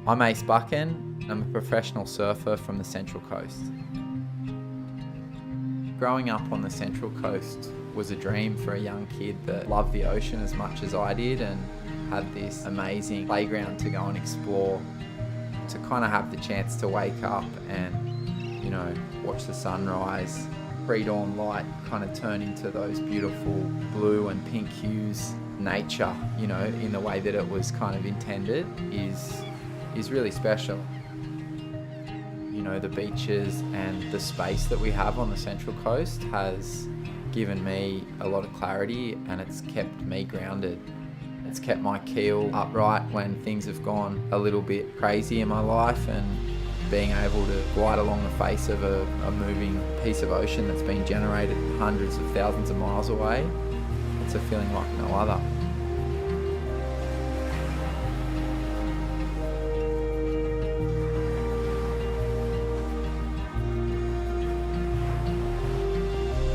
I'm Ace Buchan. I'm a professional surfer from the Central Coast. Growing up on the Central Coast was a dream for a young kid that loved the ocean as much as I did and had this amazing playground to go and explore, to kind of have the chance to wake up and, watch the sunrise, pre-dawn light kind of turn into those beautiful blue and pink hues. Nature, in the way that it was kind of intended is really special. The beaches and the space that we have on the Central Coast has given me a lot of clarity, and it's kept me grounded. It's kept my keel upright when things have gone a little bit crazy in my life, and being able to glide along the face of a moving piece of ocean that's been generated hundreds of thousands of miles away, it's a feeling like no other.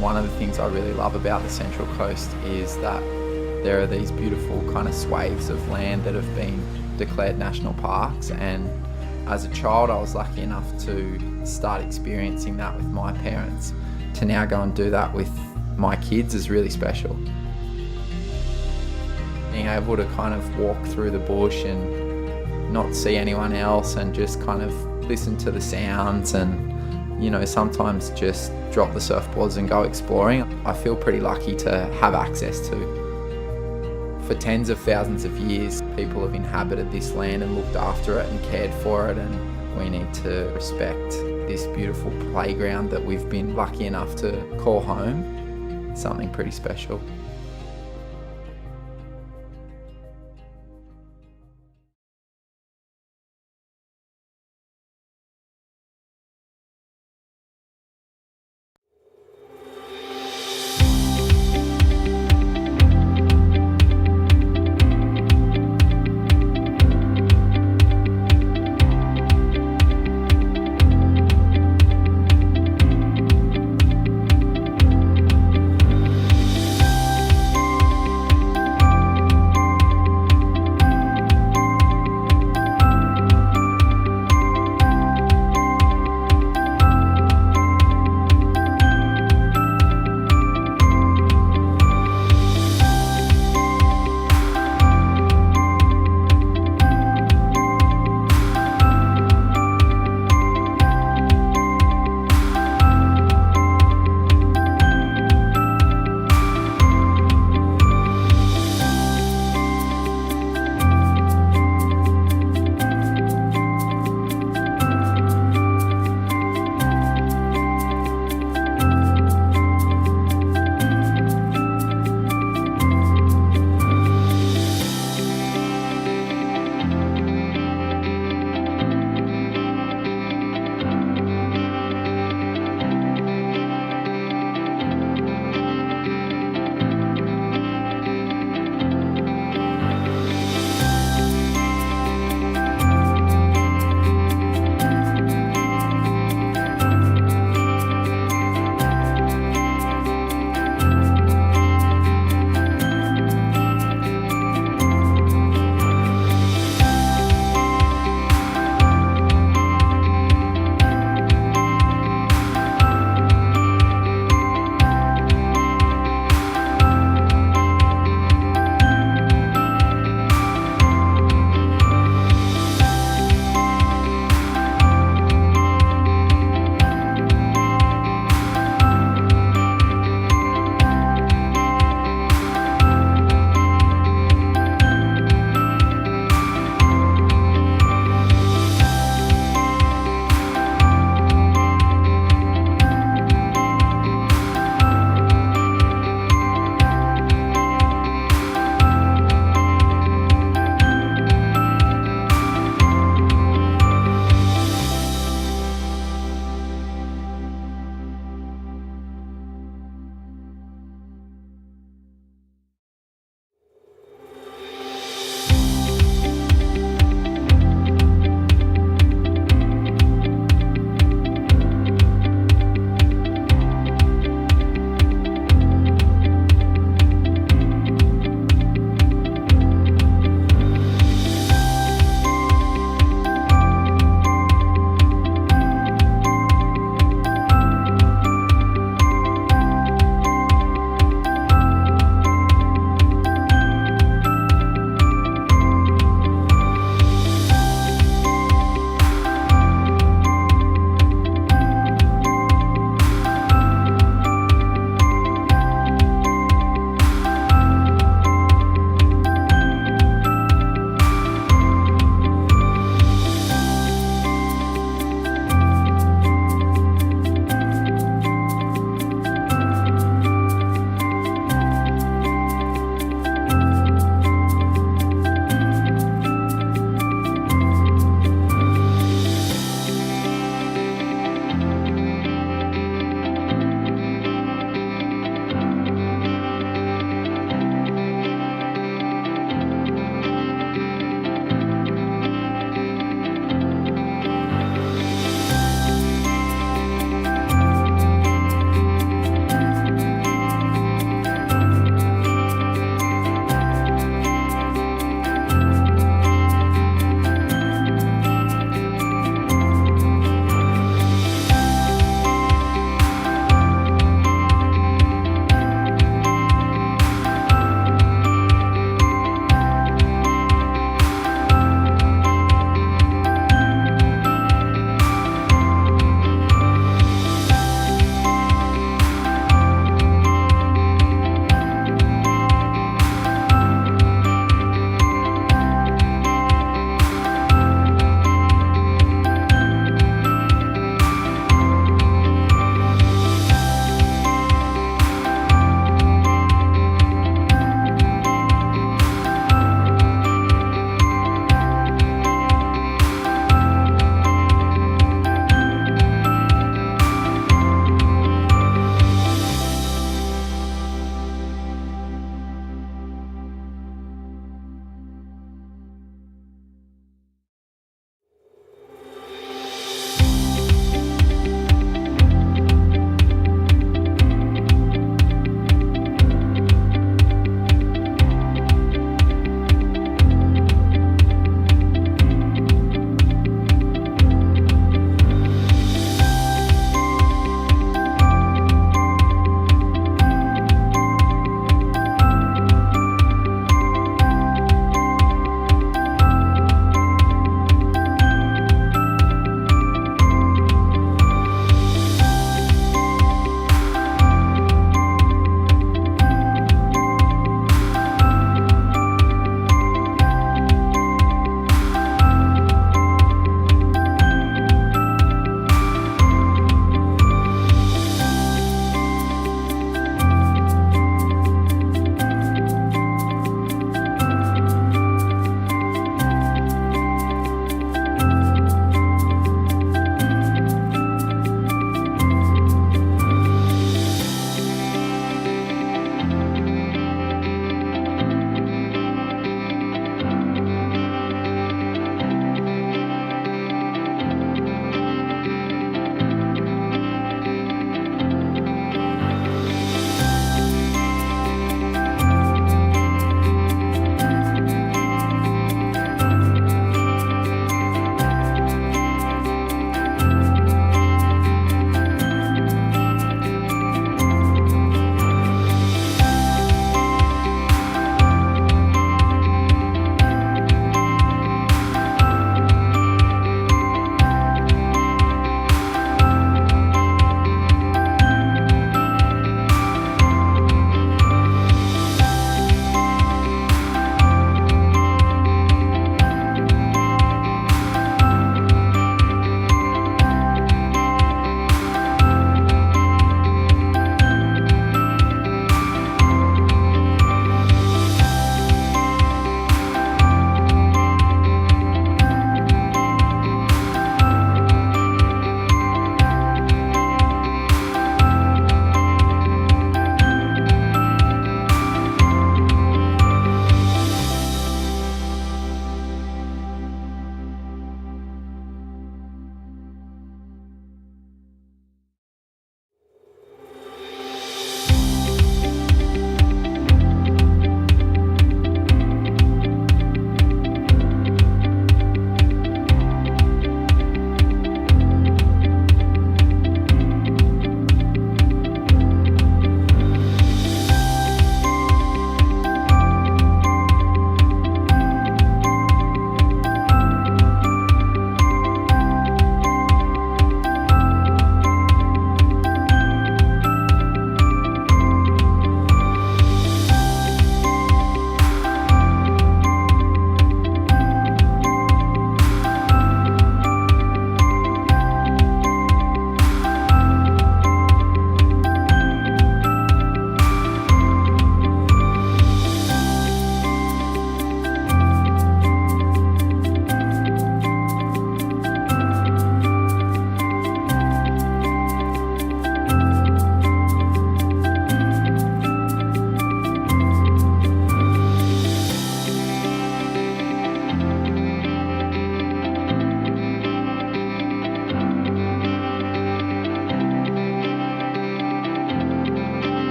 One of the things I really love about the Central Coast is that there are these beautiful kind of swathes of land that have been declared national parks, and as a child I was lucky enough to start experiencing that with my parents. To now go and do that with my kids is really special. Being able to kind of walk through the bush and not see anyone else and just kind of listen to the sounds and sometimes just drop the surfboards and go exploring, I feel pretty lucky to have access to. For tens of thousands of years, people have inhabited this land and looked after it and cared for it, and we need to respect this beautiful playground that we've been lucky enough to call home. It's something pretty special.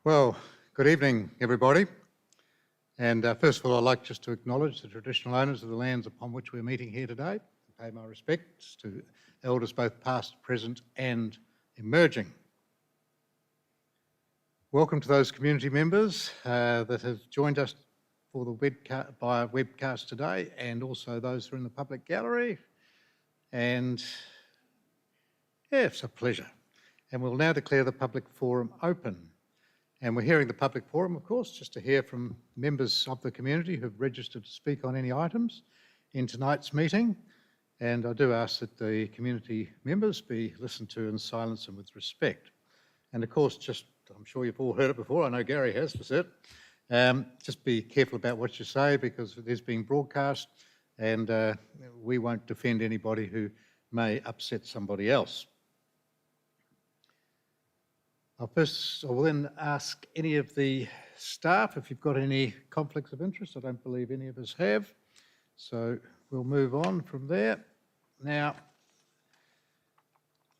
Well, good evening, everybody. And first of all, I'd like just to acknowledge the traditional owners of the lands upon which we're meeting here today, and pay my respects to elders both past, present and emerging. Welcome to those community members that have joined us for the via webcast today, and also those who are in the public gallery. And yeah, it's a pleasure. And we'll now declare the public forum open. And we're hearing the public forum, of course, just to hear from members of the community who've registered to speak on any items in tonight's meeting. And I do ask that the community members be listened to in silence and with respect. And of course, I'm sure you've all heard it before, I know Gary has for certain, just be careful about what you say because it is being broadcast and we won't defend anybody who may upset somebody else. I will then ask any of the staff if you've got any conflicts of interest. I don't believe any of us have. So we'll move on from there. Now,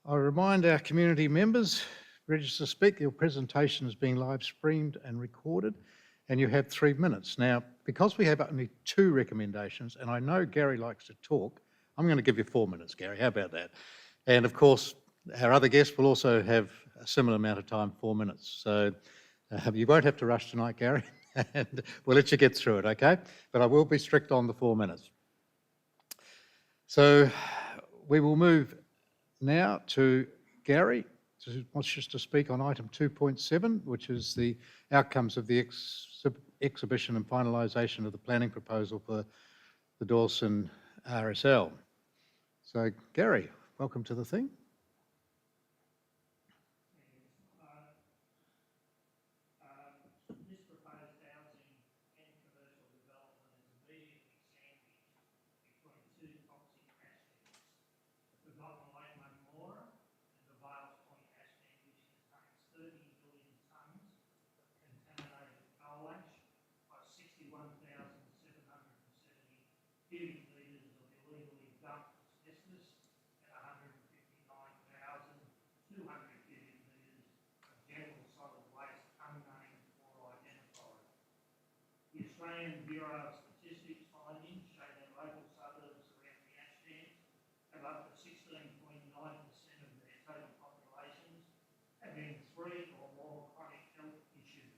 I remind our community members, register to speak, your presentation is being live streamed and recorded, and you have 3 minutes. Now, because we have only 2 recommendations, and I know Gary likes to talk, I'm going to give you 4 minutes, Gary. How about that? And of course, our other guests will also have a similar amount of time, 4 minutes. So you won't have to rush tonight, Gary, and we'll let you get through it, okay? But I will be strict on the 4 minutes. So we will move now to Gary, who wants just to speak on item 2.7, which is the outcomes of the exhibition and finalisation of the planning proposal for the Dawson RSL. So Gary, welcome to the thing. Australian Bureau of Statistics findings show that local suburbs around the ash dams have up to 16.9% of their total populations having 3 or more chronic health issues.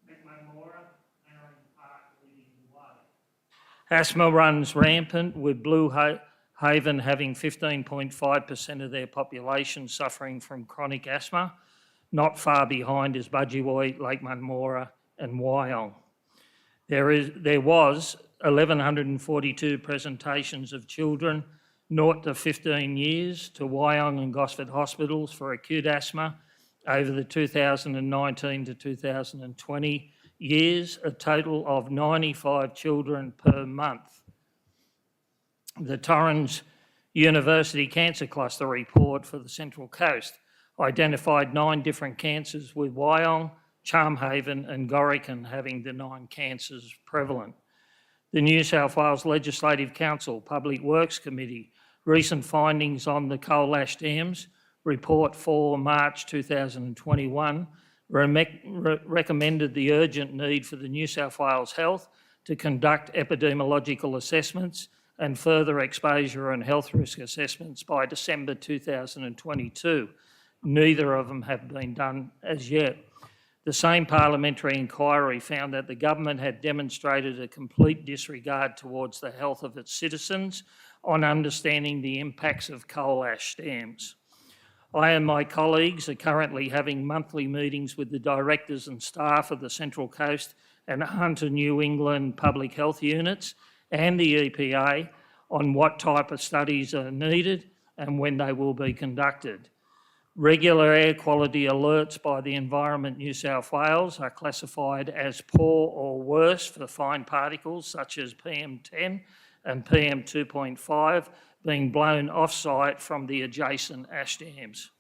Macmamora, Narran Park leading the way. Asthma runs rampant, with Blue Haven having 15.5% of their population suffering from chronic asthma. Not far behind is Budgewoi, Lake Munmora and Wyong. There was 1,142 presentations of children 0 to 15 years to Wyong and Gosford hospitals for acute asthma over the 2019 to 2020 years, a total of 95 children per month. The Torrens University Cancer Cluster report for the Central Coast identified 9 different cancers, with Wyong, Charmhaven and Gorican having the 9 cancers prevalent. The New South Wales Legislative Council Public Works Committee recent findings on the coal ash dams report for March 2021 recommended the urgent need for the New South Wales Health to conduct epidemiological assessments and further exposure and health risk assessments by December 2022. Neither of them have been done as yet. The same parliamentary inquiry found that the government had demonstrated a complete disregard towards the health of its citizens on understanding the impacts of coal ash dams. I and my colleagues are currently having monthly meetings with the directors and staff of the Central Coast and Hunter New England public health units and the EPA on what type of studies are needed and when they will be conducted. Regular air quality alerts by the Environment New South Wales are classified as poor or worse for fine particles such as PM10 and PM2.5 being blown off-site from the adjacent ash dams.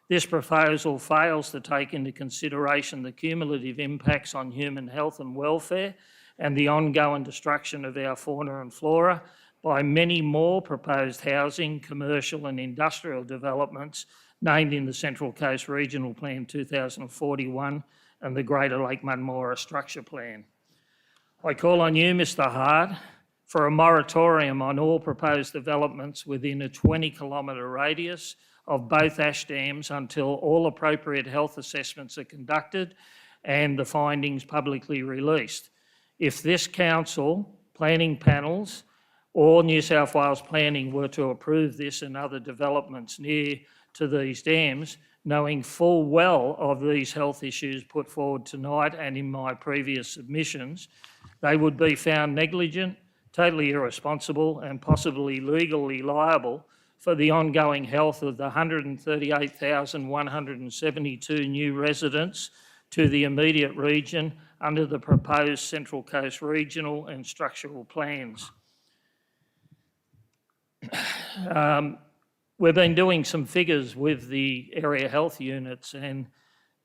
This proposal fails to take into consideration the cumulative impacts on human health and welfare and the ongoing destruction of our fauna and flora by many more proposed housing, commercial and industrial developments named in the Central Coast Regional Plan 2041 and the Greater Lake Munmora Structure Plan. I call on you, Mr Hart, for a moratorium on all proposed developments within a 20-kilometre radius of both ash dams until all appropriate health assessments are conducted and the findings publicly released. If this council, planning panels, or New South Wales Planning were to approve this and other developments near to these dams, knowing full well of these health issues put forward tonight and in my previous submissions, they would be found negligent, totally irresponsible and possibly legally liable for the ongoing health of the 138,172 new residents to the immediate region under the proposed Central Coast Regional and Structural Plans. We've been doing some figures with the area health units and,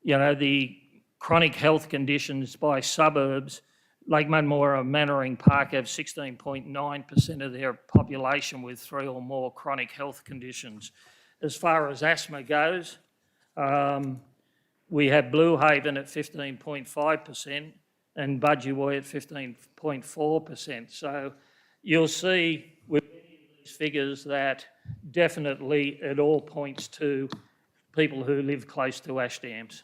you know, the chronic health conditions by suburbs. Lake Munmora and Mannering Park have 16.9% of their population with 3 or more chronic health conditions. As far as asthma goes, we have Blue Haven at 15.5% and Budgewoi at 15.4%. So you'll see with these figures that definitely it all points to people who live close to ash dams.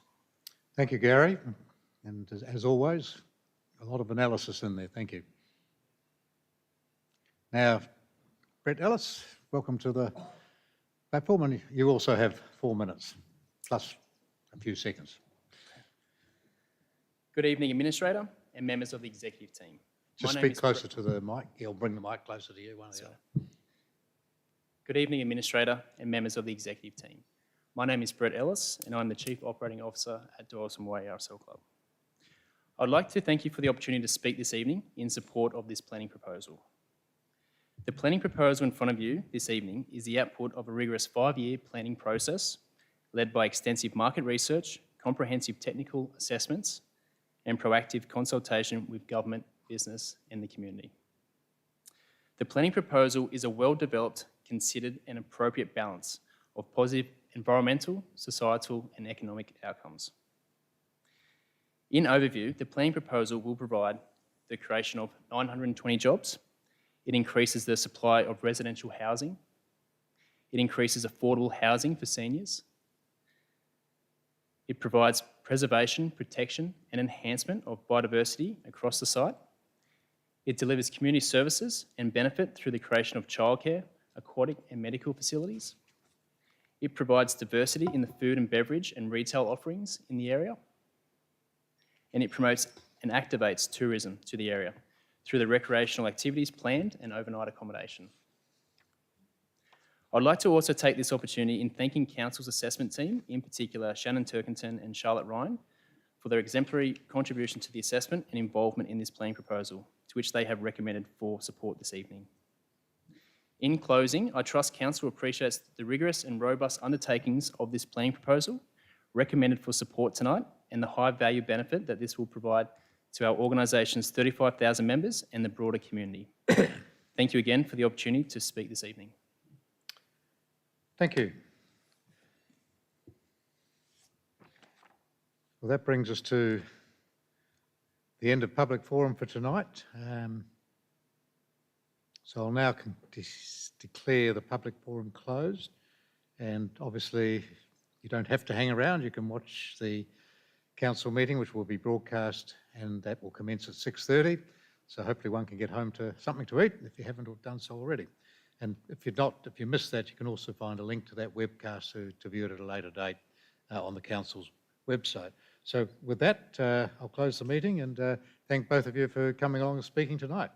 Thank you, Gary. And as always, a lot of analysis in there. Thank you. Now, Brett Ellis, welcome to the platform, and you also have 4 minutes plus a few seconds. Good evening, Administrator and members of the Executive Team. Just speak closer to the mic. He'll bring the mic closer to you, one or the other. Good evening, Administrator and members of the Executive Team. My name is Brett Ellis and I'm the Chief Operating Officer at Dorsum Way RSL Club. I'd like to thank you for the opportunity to speak this evening in support of this planning proposal. The planning proposal in front of you this evening is the output of a rigorous 5-year planning process led by extensive market research, comprehensive technical assessments, and proactive consultation with government, business, and the community. The planning proposal is a well-developed, considered, and appropriate balance of positive environmental, societal, and economic outcomes. In overview, the planning proposal will provide the creation of 920 jobs. It increases the supply of residential housing. It increases affordable housing for seniors. It provides preservation, protection, and enhancement of biodiversity across the site. It delivers community services and benefit through the creation of childcare, aquatic and medical facilities. It provides diversity in the food and beverage and retail offerings in the area. And it promotes and activates tourism to the area through the recreational activities planned and overnight accommodation. I'd like to also take this opportunity in thanking Council's assessment team, in particular Shannon Turkington and Charlotte Ryan, for their exemplary contribution to the assessment and involvement in this planning proposal, to which they have recommended for support this evening. In closing, I trust Council appreciates the rigorous and robust undertakings of this planning proposal recommended for support tonight and the high value benefit that this will provide to our organisation's 35,000 members and the broader community. Thank you again for the opportunity to speak this evening. Thank you. Well, that brings us to the end of public forum for tonight. So I'll now declare the public forum closed, and obviously you don't have to hang around. You can watch the council meeting, which will be broadcast, and that will commence at 6:30. So hopefully one can get home to something to eat if you haven't done so already. And if you missed that, you can also find a link to that webcast to view it at a later date on the council's website. So with that, I'll close the meeting and thank both of you for coming along and speaking tonight.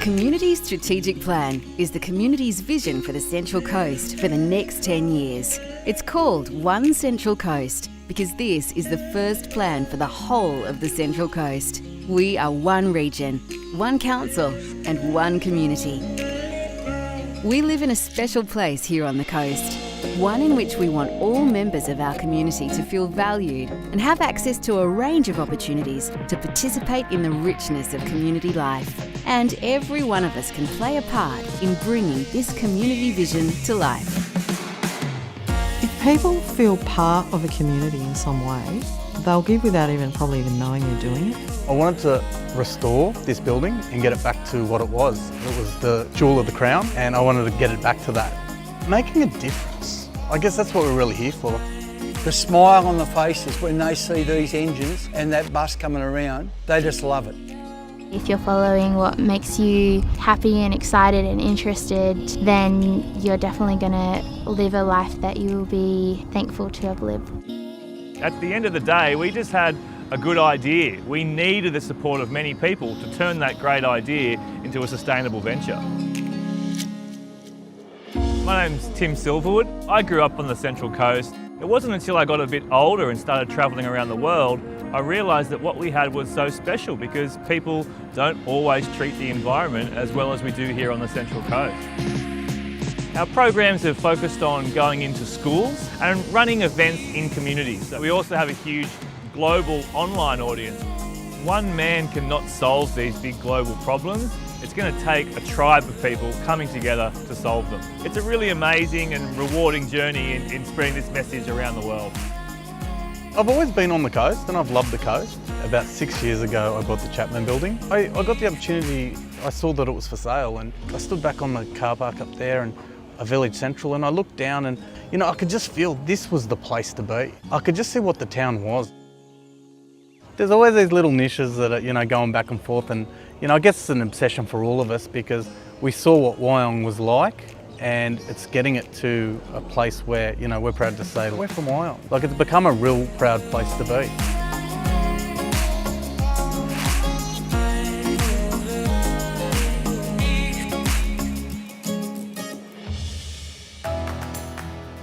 Community Strategic Plan is the community's vision for the Central Coast for the next 10 years. It's called One Central Coast because this is the first plan for the whole of the Central Coast. We are one region, one council and one community. We live in a special place here on the coast, one in which we want all members of our community to feel valued and have access to a range of opportunities to participate in the richness of community life. And every one of us can play a part in bringing this community vision to life. If people feel part of a community in some way, they'll give without probably even knowing they're doing it. I wanted to restore this building and get it back to what it was. It was the jewel of the crown, and I wanted to get it back to that. Making a difference. I guess that's what we're really here for. The smile on the faces when they see these engines and that bus coming around, they just love it. If you're following what makes you happy and excited and interested, then you're definitely going to live a life that you will be thankful to have lived. At the end of the day, we just had a good idea. We needed the support of many people to turn that great idea into a sustainable venture. My name's Tim Silverwood. I grew up on the Central Coast. It wasn't until I got a bit older and started travelling around the world, I realised that what we had was so special because people don't always treat the environment as well as we do here on the Central Coast. Our programs have focused on going into schools and running events in communities. We also have a huge global online audience. One man cannot solve these big global problems. It's going to take a tribe of people coming together to solve them. It's a really amazing and rewarding journey in spreading this message around the world. I've always been on the coast and I've loved the coast. About 6 years ago, I bought the Chapman building. I got the opportunity, I saw that it was for sale and I stood back on the car park up there and a village central and I looked down and, I could just feel this was the place to be. I could just see what the town was. There's always these little niches that are, going back and forth and, I guess it's an obsession for all of us because we saw what Wyong was like and it's getting it to a place where, we're proud to say, we're from Wyong. Like it's become a real proud place to be.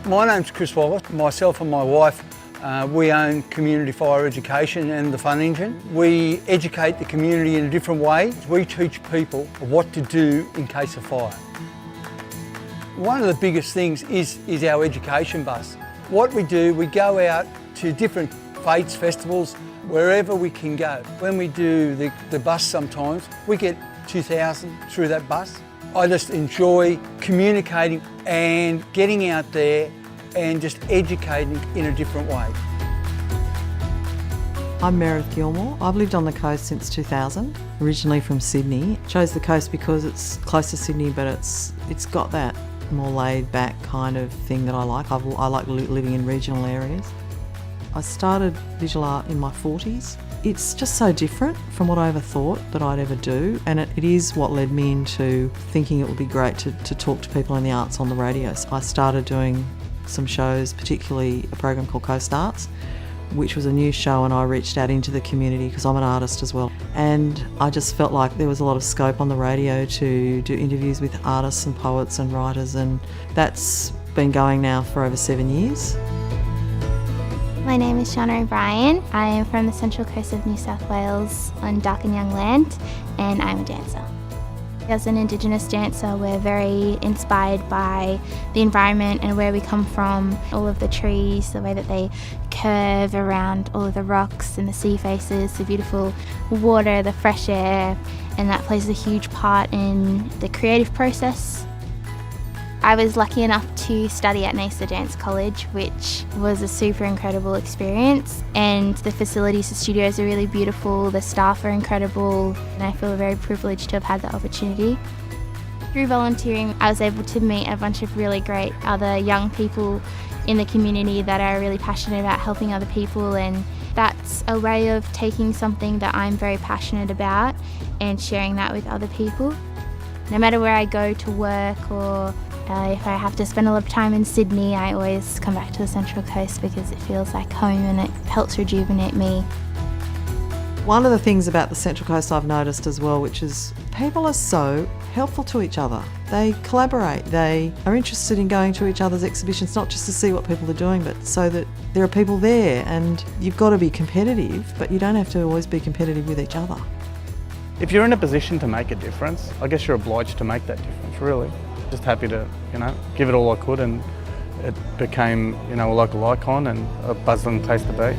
My name's Chris Wallace. Myself and my wife, we own Community Fire Education and the Fun Engine. We educate the community in a different way. We teach people what to do in case of fire. One of the biggest things is our education bus. What we do, we go out to different fates, festivals, wherever we can go. When we do the bus sometimes, we get 2,000 through that bus. I just enjoy communicating and getting out there and just educating in a different way. I'm Meredith Gilmore. I've lived on the coast since 2000, originally from Sydney. Chose the coast because it's close to Sydney, but it's got that more laid back kind of thing that I like. I like living in regional areas. I started visual art in my 40s. It's just so different from what I ever thought that I'd ever do, and it is what led me into thinking it would be great to talk to people in the arts on the radio. So I started doing some shows, particularly a program called Coast Arts, which was a new show, and I reached out into the community because I'm an artist as well. And I just felt like there was a lot of scope on the radio to do interviews with artists and poets and writers, and that's been going now for over 7 years. My name is Shauna O'Brien. I am from the Central Coast of New South Wales on Dark and Young land, and I'm a dancer. As an Indigenous dancer, we're very inspired by the environment and where we come from, all of the trees, the way that they curve around all of the rocks and the sea faces, the beautiful water, the fresh air, and that plays a huge part in the creative process. I was lucky enough to study at NASA Dance College, which was a super incredible experience, and the facilities, the studios are really beautiful, the staff are incredible, and I feel very privileged to have had that opportunity. Through volunteering, I was able to meet a bunch of really great other young people in the community that are really passionate about helping other people, and that's a way of taking something that I'm very passionate about and sharing that with other people. No matter where I go to work or if I have to spend a lot of time in Sydney, I always come back to the Central Coast because it feels like home and it helps rejuvenate me. One of the things about the Central Coast I've noticed as well, which is people are so helpful to each other. They collaborate, they are interested in going to each other's exhibitions, not just to see what people are doing, but so that there are people there, and you've got to be competitive, but you don't have to always be competitive with each other. If you're in a position to make a difference, I guess you're obliged to make that difference, really. Just happy to, give it all I could, and it became, a local icon and a bustling place to be.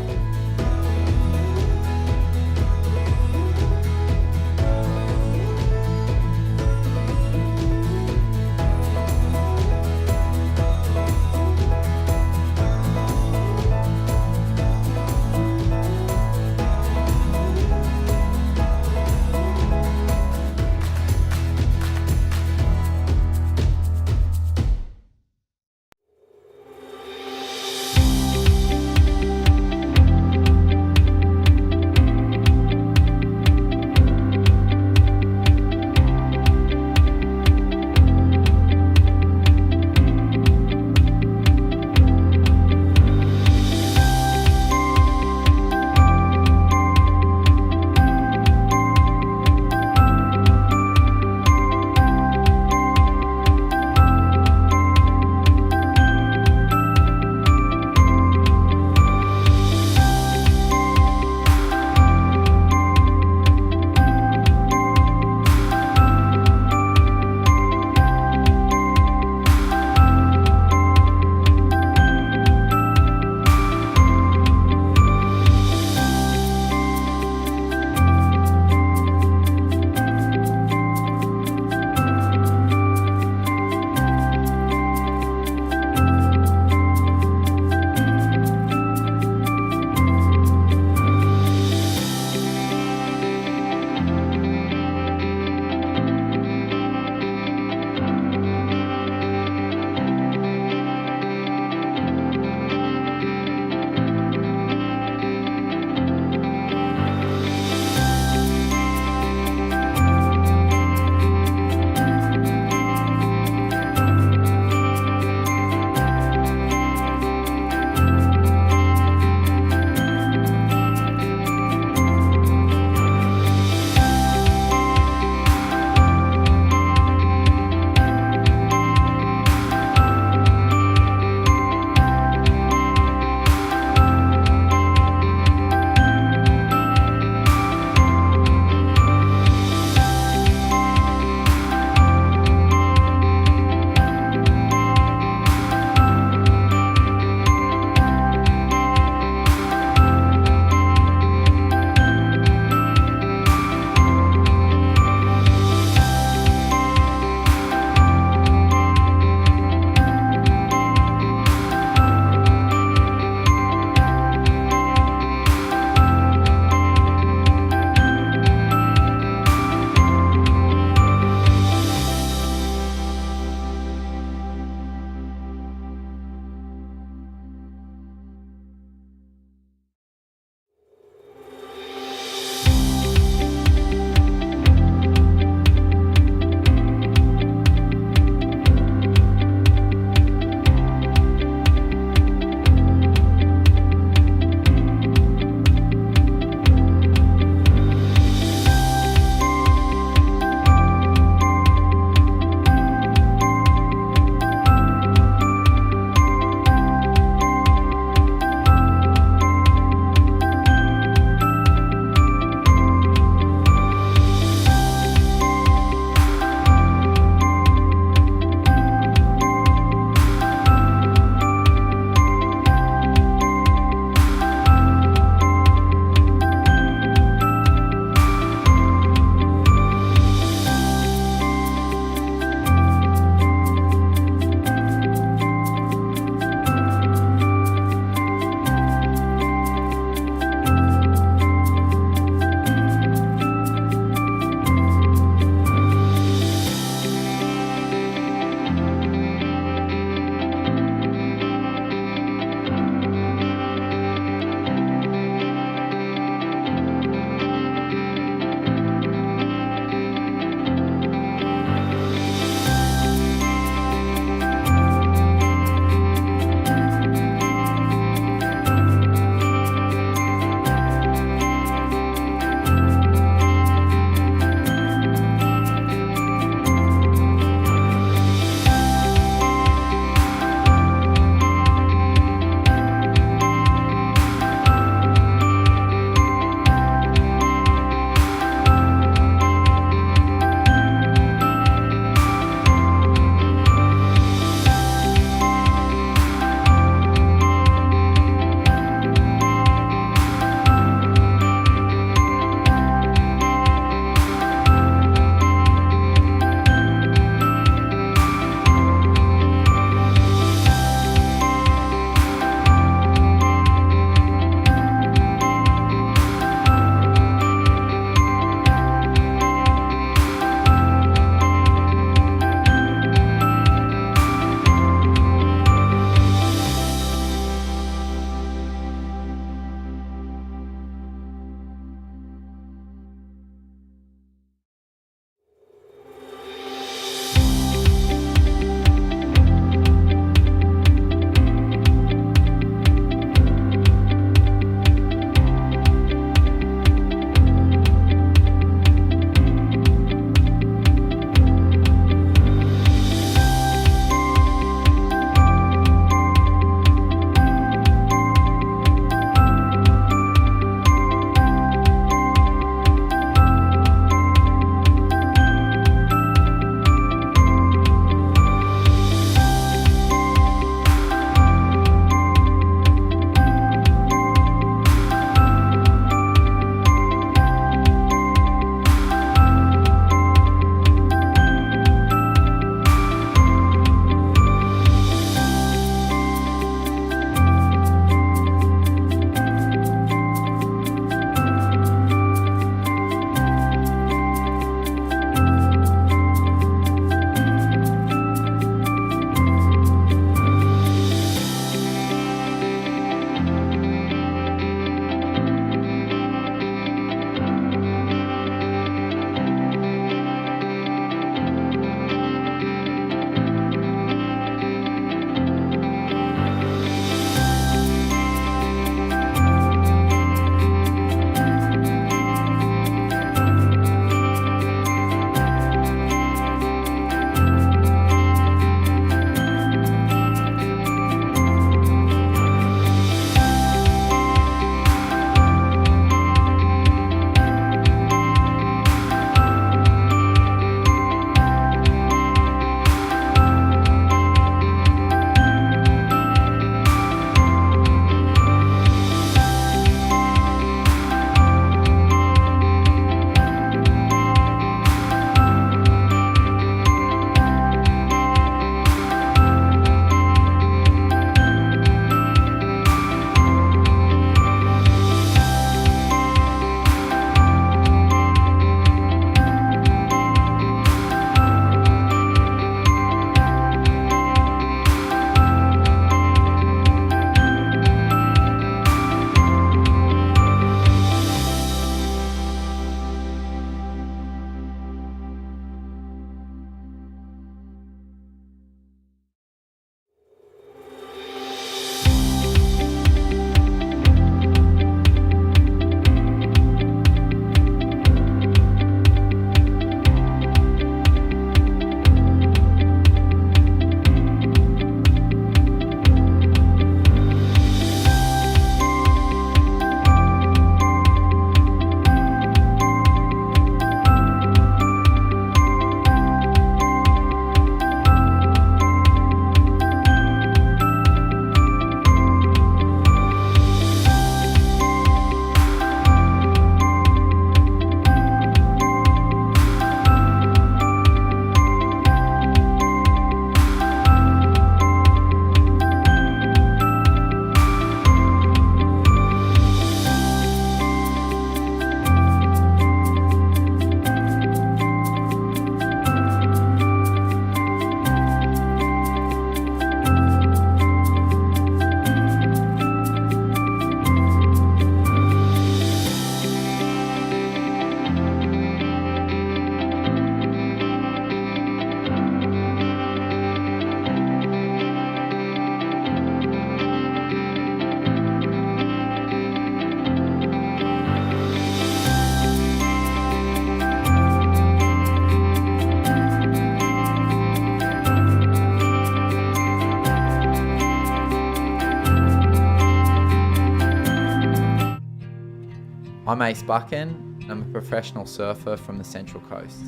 I'm Ace Buchan. I'm a professional surfer from the Central Coast.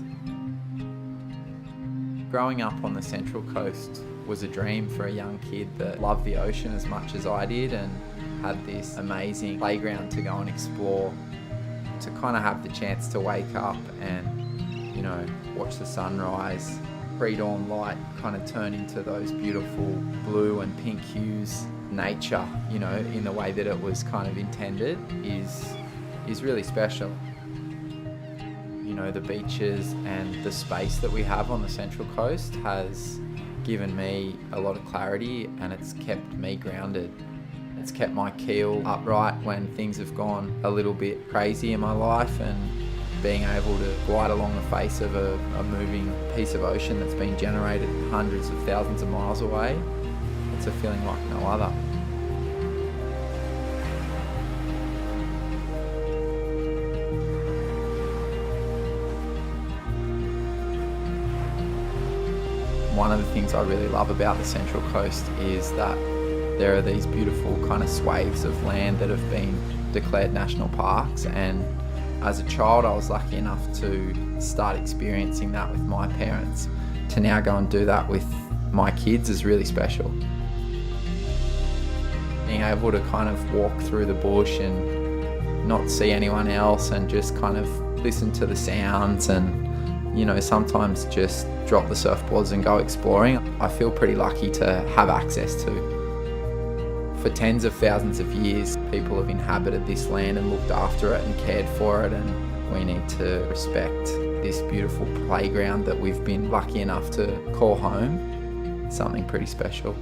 Growing up on the Central Coast was a dream for a young kid that loved the ocean as much as I did and had this amazing playground to go and explore, to kind of have the chance to wake up and, you know, watch the sunrise, pre-dawn light kind of turn into those beautiful blue and pink hues. Nature, you know, in the way that it was kind of intended is really special. You know, the beaches and the space that we have on the Central Coast has given me a lot of clarity, and it's kept me grounded. It's kept my keel upright when things have gone a little bit crazy in my life, and being able to glide along the face of a moving piece of ocean that's been generated hundreds of thousands of miles away, it's a feeling like no other. One of the things I really love about the Central Coast is that there are these beautiful kind of swathes of land that have been declared national parks, and as a child I was lucky enough to start experiencing that with my parents. To now go and do that with my kids is really special. Being able to kind of walk through the bush and not see anyone else and just kind of listen to the sounds and, you know, sometimes just drop the surfboards and go exploring, I feel pretty lucky to have access to. For tens of thousands of years, people have inhabited this land and looked after it and cared for it, and we need to respect this beautiful playground that we've been lucky enough to call home. It's something pretty special.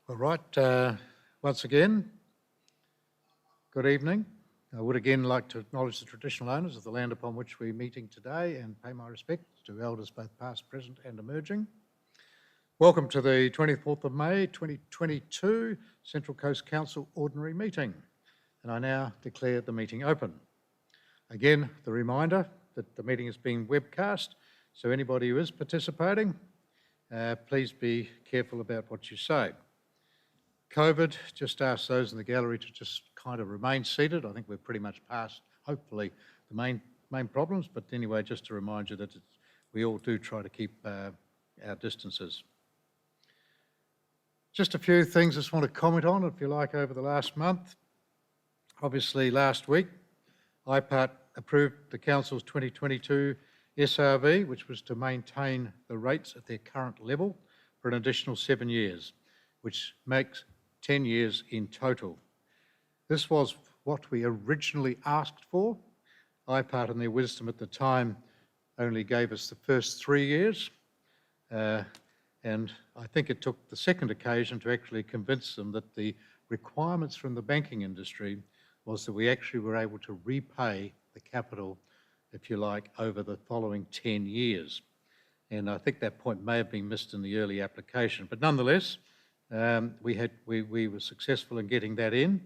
All right, once again, good evening. I would again like to acknowledge the traditional owners of the land upon which we're meeting today and pay my respects to elders both past, present and emerging. Welcome to the 24th of May 2022 Central Coast Council Ordinary Meeting, and I now declare the meeting open. Again, the reminder that the meeting is being webcast, so anybody who is participating, please be careful about what you say. COVID, just ask those in the gallery to just kind of remain seated. I think we're pretty much past, hopefully, the main problems, but anyway, just to remind you that we all do try to keep our distances. Just a few things I just want to comment on, if you like, over the last month. Obviously, last week, IPART approved the Council's 2022 SRV, which was to maintain the rates at their current level for an additional 7 years, which makes 10 years in total. This was what we originally asked for. IPART, in their wisdom at the time, only gave us the first 3 years, and I think it took the second occasion to actually convince them that the requirements from the banking industry was that we actually were able to repay the capital, if you like, over the following 10 years. And I think that point may have been missed in the early application, but nonetheless, we were successful in getting that in.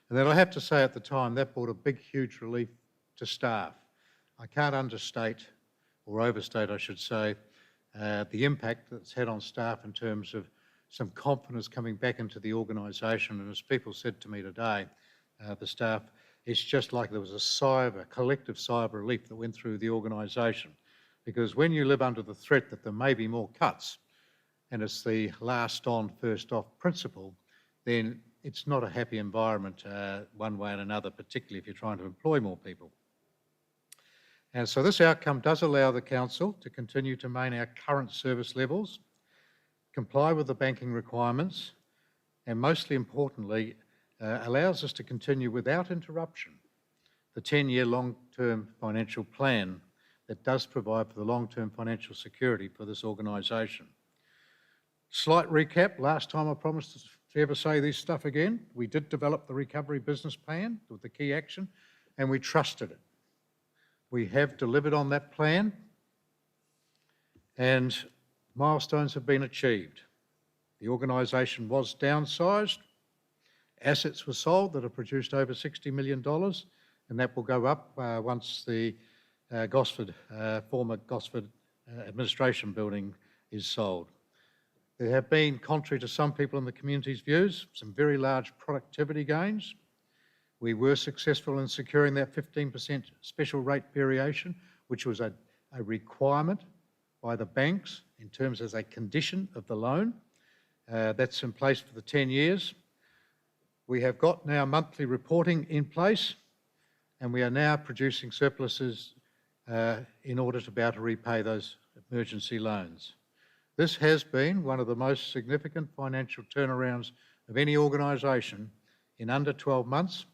And then I have to say at the time, that brought a big, huge relief to staff. I can't understate, or overstate I should say, the impact that's had on staff in terms of some confidence coming back into the organisation. And as people said to me today, the staff, it's just like there was a collective sigh of relief that went through the organisation. Because when you live under the threat that there may be more cuts, and it's the last on, first off principle, then it's not a happy environment one way and another, particularly if you're trying to employ more people. And so this outcome does allow the Council to continue to maintain our current service levels, comply with the banking requirements, and mostly importantly, allows us to continue without interruption the 10-year long-term financial plan that does provide for the long-term financial security for this organisation. Slight recap, last time I promised to ever say this stuff again, we did develop the recovery business plan with the key action, and we trusted it. We have delivered on that plan, and milestones have been achieved. The organisation was downsized, assets were sold that have produced over $60 million, and that will go up once the former Gosford administration building is sold. There have been, contrary to some people in the community's views, some very large productivity gains. We were successful in securing that 15% special rate variation, which was a requirement by the banks in terms as a condition of the loan. That's in place for the 10 years. We have got now monthly reporting in place, and we are now producing surpluses in order to be able to repay those emergency loans. This has been one of the most significant financial turnarounds of any organisation in under 12 months,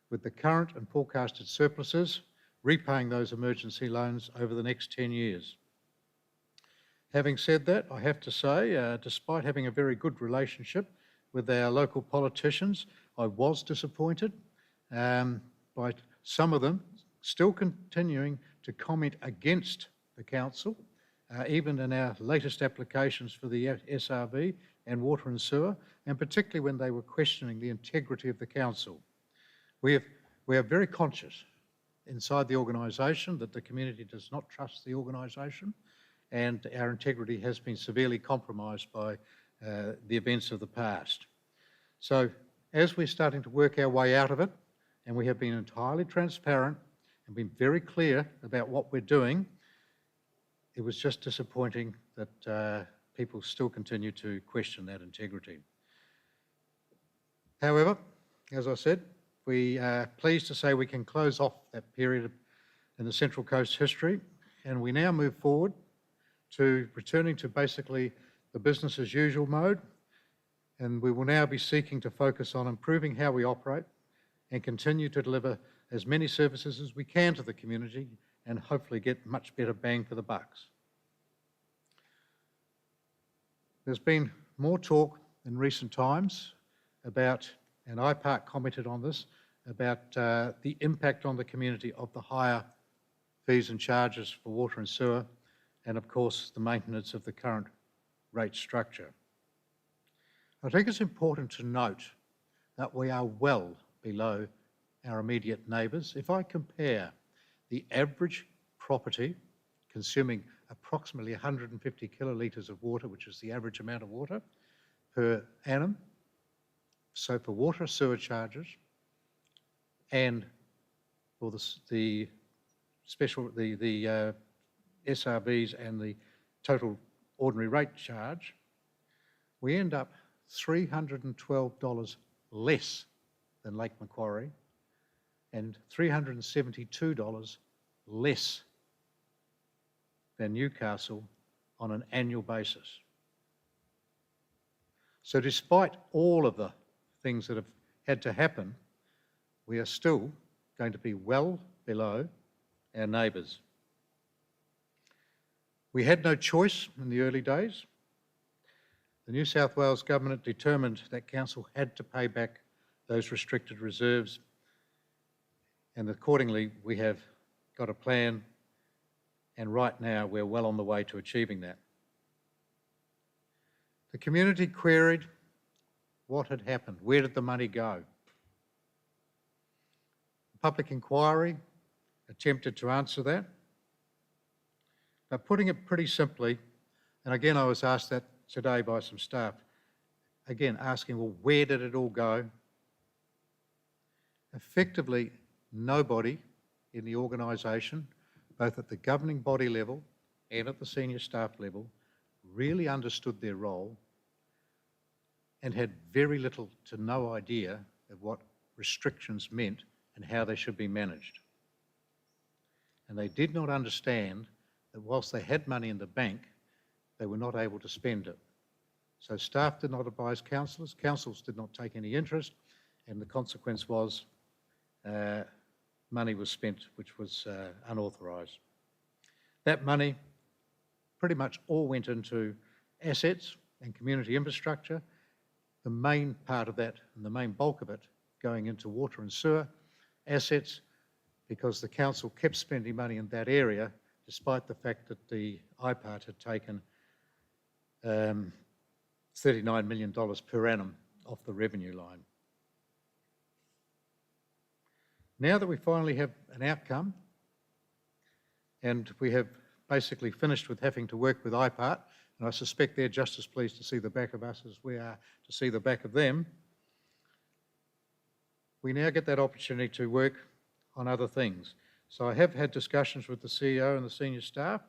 with the current and forecasted surpluses repaying those emergency loans over the next 10 years. Having said that, I have to say, despite having a very good relationship with our local politicians, I was disappointed by some of them still continuing to comment against the Council, even in our latest applications for the SRV and water and sewer, and particularly when they were questioning the integrity of the Council. We are very conscious inside the organisation that the community does not trust the organisation, and our integrity has been severely compromised by the events of the past. So as we're starting to work our way out of it, and we have been entirely transparent and been very clear about what we're doing, it was just disappointing that people still continue to question that integrity. However, as I said, we are pleased to say we can close off that period in the Central Coast history, and we now move forward to returning to basically the business as usual mode, and we will now be seeking to focus on improving how we operate and continue to deliver as many services as we can to the community and hopefully get much better bang for the bucks. There's been more talk in recent times about, and IPART commented on this, about the impact on the community of the higher fees and charges for water and sewer, and of course the maintenance of the current rate structure. I think it's important to note that we are well below our immediate neighbours. If I compare the average property consuming approximately 150 kilolitres of water, which is the average amount of water per annum, so for water sewer charges and for the SRBs and the total ordinary rate charge, we end up $312 less than Lake Macquarie and $372 less than Newcastle on an annual basis. So despite all of the things that have had to happen, we are still going to be well below our neighbours. We had no choice in the early days. The New South Wales government determined that council had to pay back those restricted reserves, and accordingly we have got a plan, and right now we're well on the way to achieving that. The community queried what had happened, where did the money go? The public inquiry attempted to answer that, but putting it pretty simply, and again I was asked that today by some staff, again asking, well, where did it all go? Effectively, nobody in the organisation, both at the governing body level and at the senior staff level, really understood their role and had very little to no idea of what restrictions meant and how they should be managed. And they did not understand that whilst they had money in the bank, they were not able to spend it. So staff did not advise councillors, councils did not take any interest, and the consequence was money was spent which was unauthorised. That money pretty much all went into assets and community infrastructure, the main part of that and the main bulk of it going into water and sewer assets, because the council kept spending money in that area despite the fact that the IPART had taken $39 million per annum off the revenue line. Now that we finally have an outcome and we have basically finished with having to work with IPART, and I suspect they're just as pleased to see the back of us as we are to see the back of them, we now get that opportunity to work on other things. So I have had discussions with the CEO and the senior staff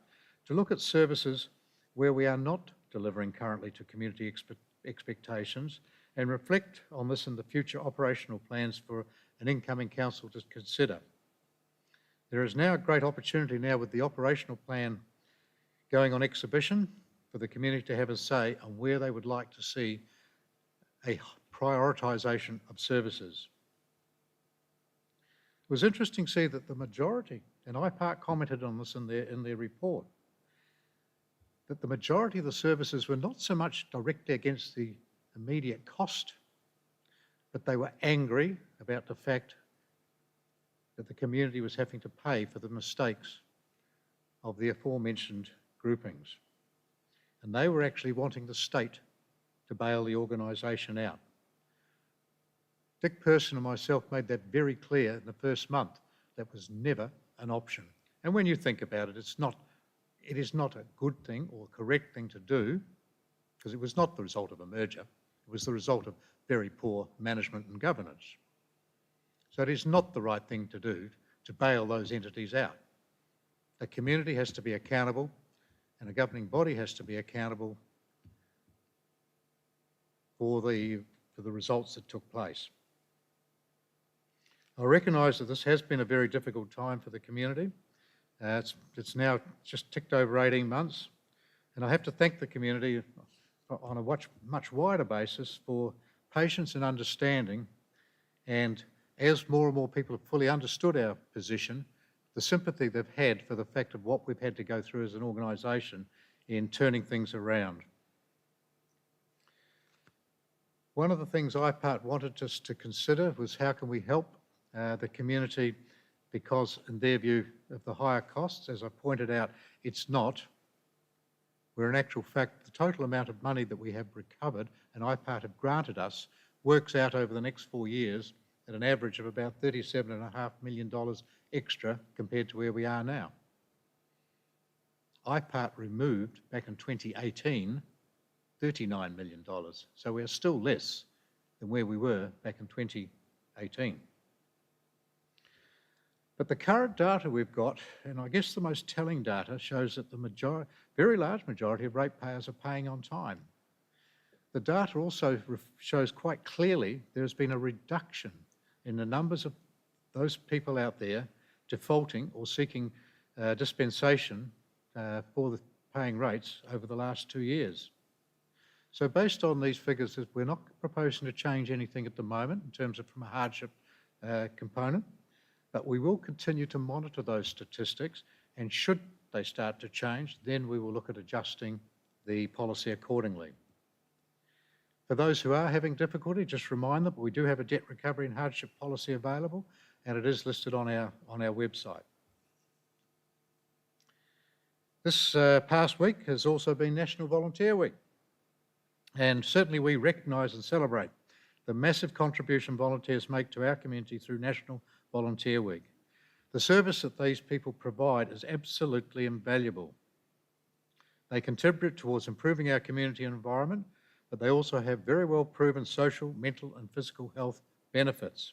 to look at services where we are not delivering currently to community expectations and reflect on this in the future operational plans for an incoming council to consider. There is now a great opportunity now with the operational plan going on exhibition for the community to have a say on where they would like to see a prioritisation of services. It was interesting to see that the majority, and IPART commented on this in their report, that the majority of the services were not so much directly against the immediate cost, but they were angry about the fact that the community was having to pay for the mistakes of the aforementioned groupings. And they were actually wanting the state to bail the organisation out. Dick Person and myself made that very clear in the first month. That was never an option. And when you think about it, it is not a good thing or correct thing to do, because it was not the result of a merger. It was the result of very poor management and governance. So it is not the right thing to do to bail those entities out. The community has to be accountable and a governing body has to be accountable for the results that took place. I recognise that this has been a very difficult time for the community. It's now just ticked over 18 months, and I have to thank the community on a much wider basis for patience and understanding, and as more and more people have fully understood our position, the sympathy they've had for the fact of what we've had to go through as an organisation in turning things around. One of the things IPART wanted us to consider was how can we help the community, because in their view of the higher costs, as I pointed out, it's not, where in actual fact the total amount of money that we have recovered and IPART have granted us works out over the next 4 years at an average of about $37.5 million extra compared to where we are now. IPART removed back in 2018 $39 million, so we're still less than where we were back in 2018. But the current data we've got, and I guess the most telling data, shows that the very large majority of ratepayers are paying on time. The data also shows quite clearly there's been a reduction in the numbers of those people out there defaulting or seeking dispensation for the paying rates over the last 2 years. So based on these figures, we're not proposing to change anything at the moment in terms of from a hardship component, but we will continue to monitor those statistics, and should they start to change, then we will look at adjusting the policy accordingly. For those who are having difficulty, just remind them we do have a debt recovery and hardship policy available, and it is listed on our website. This past week has also been National Volunteer Week, and certainly we recognise and celebrate the massive contribution volunteers make to our community through National Volunteer Week. The service that these people provide is absolutely invaluable. They contribute towards improving our community and environment, but they also have very well proven social, mental and physical health benefits.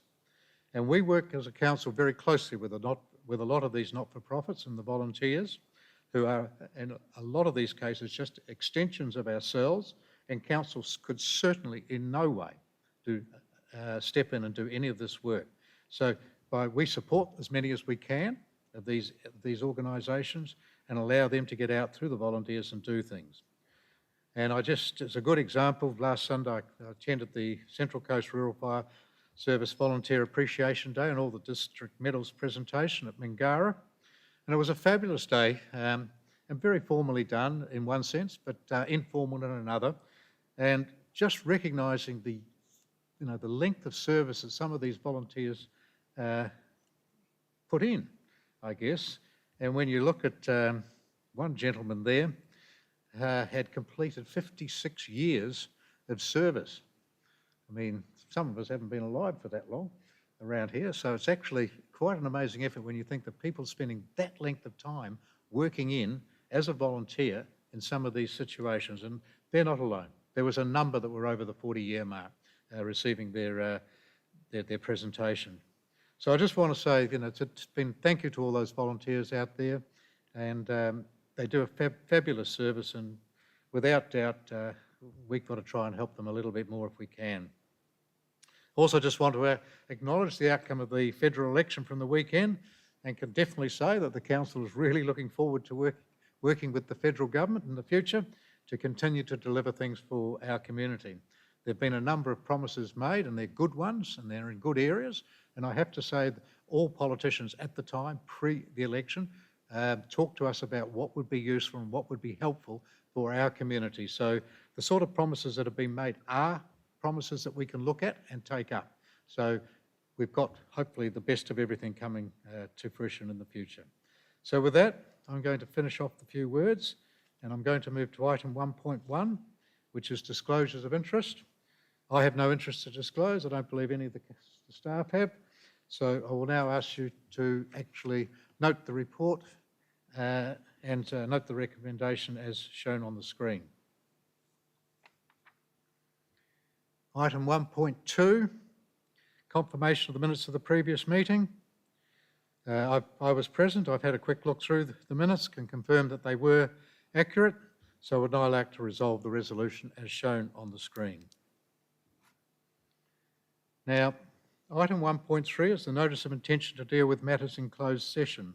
And we work as a council very closely with a lot of these not-for-profits and the volunteers, who are, in a lot of these cases, just extensions of ourselves, and councils could certainly in no way step in and do any of this work. So we support as many as we can of these organisations and allow them to get out through the volunteers and do things. And as a good example, last Sunday I attended the Central Coast Rural Fire Service Volunteer Appreciation Day and all the district medals presentation at Mingara. And it was a fabulous day, and very formally done in one sense, but informal in another. And just recognising the length of service that some of these volunteers put in, I guess. And when you look at one gentleman there, had completed 56 years of service. I mean, some of us haven't been alive for that long around here, so it's actually quite an amazing effort when you think that people spending that length of time working in as a volunteer in some of these situations, and they're not alone. There was a number that were over the 40-year mark receiving their presentation. So I just want to say, it's been thank you to all those volunteers out there, and they do a fabulous service, and without doubt, we've got to try and help them a little bit more if we can. Also just want to acknowledge the outcome of the federal election from the weekend, and can definitely say that the council is really looking forward to working with the federal government in the future to continue to deliver things for our community. There have been a number of promises made, and they're good ones, and they're in good areas, and I have to say that all politicians at the time, pre the election, talked to us about what would be useful and what would be helpful for our community. So the sort of promises that have been made are promises that we can look at and take up. So we've got hopefully the best of everything coming to fruition in the future. So with that, I'm going to finish off the few words, and I'm going to move to item 1.1, which is disclosures of interest. I have no interest to disclose. I don't believe any of the staff have. So I will now ask you to actually note the report and note the recommendation as shown on the screen. Item 1.2, confirmation of the minutes of the previous meeting. I was present. I've had a quick look through the minutes, can confirm that they were accurate, so I would now like to resolve the resolution as shown on the screen. Now, item 1.3 is the notice of intention to deal with matters in closed session.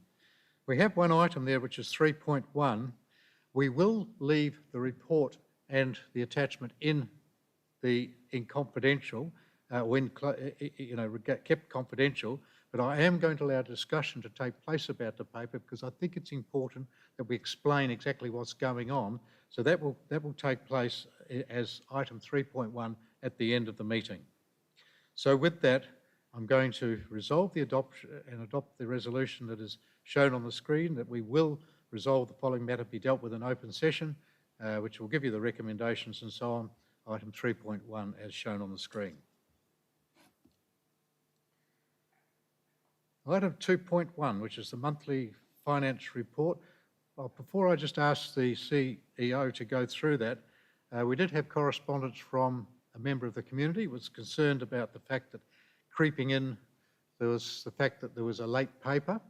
We have one item there which is 3.1. We will leave the report and the attachment in confidential, kept confidential, but I am going to allow discussion to take place about the paper because I think it's important that we explain exactly what's going on. So that will take place as item 3.1 at the end of the meeting. So with that, I'm going to resolve the adoption and adopt the resolution that is shown on the screen, that we will resolve the following matter be dealt with in open session, which will give you the recommendations and so on. Item 3.1 as shown on the screen. Item 2.1, which is the monthly finance report. Well, before I just ask the CEO to go through that, we did have correspondence from a member of the community who was concerned about the fact that creeping in, there was the fact that there was a late paper.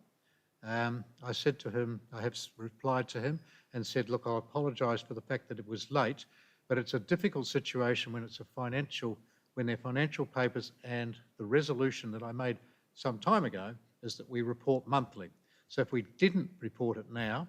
I said to him, I have replied to him and said, look, I apologise for the fact that it was late, but it's a difficult situation when it's when they're financial papers, and the resolution that I made some time ago is that we report monthly. So if we didn't report it now,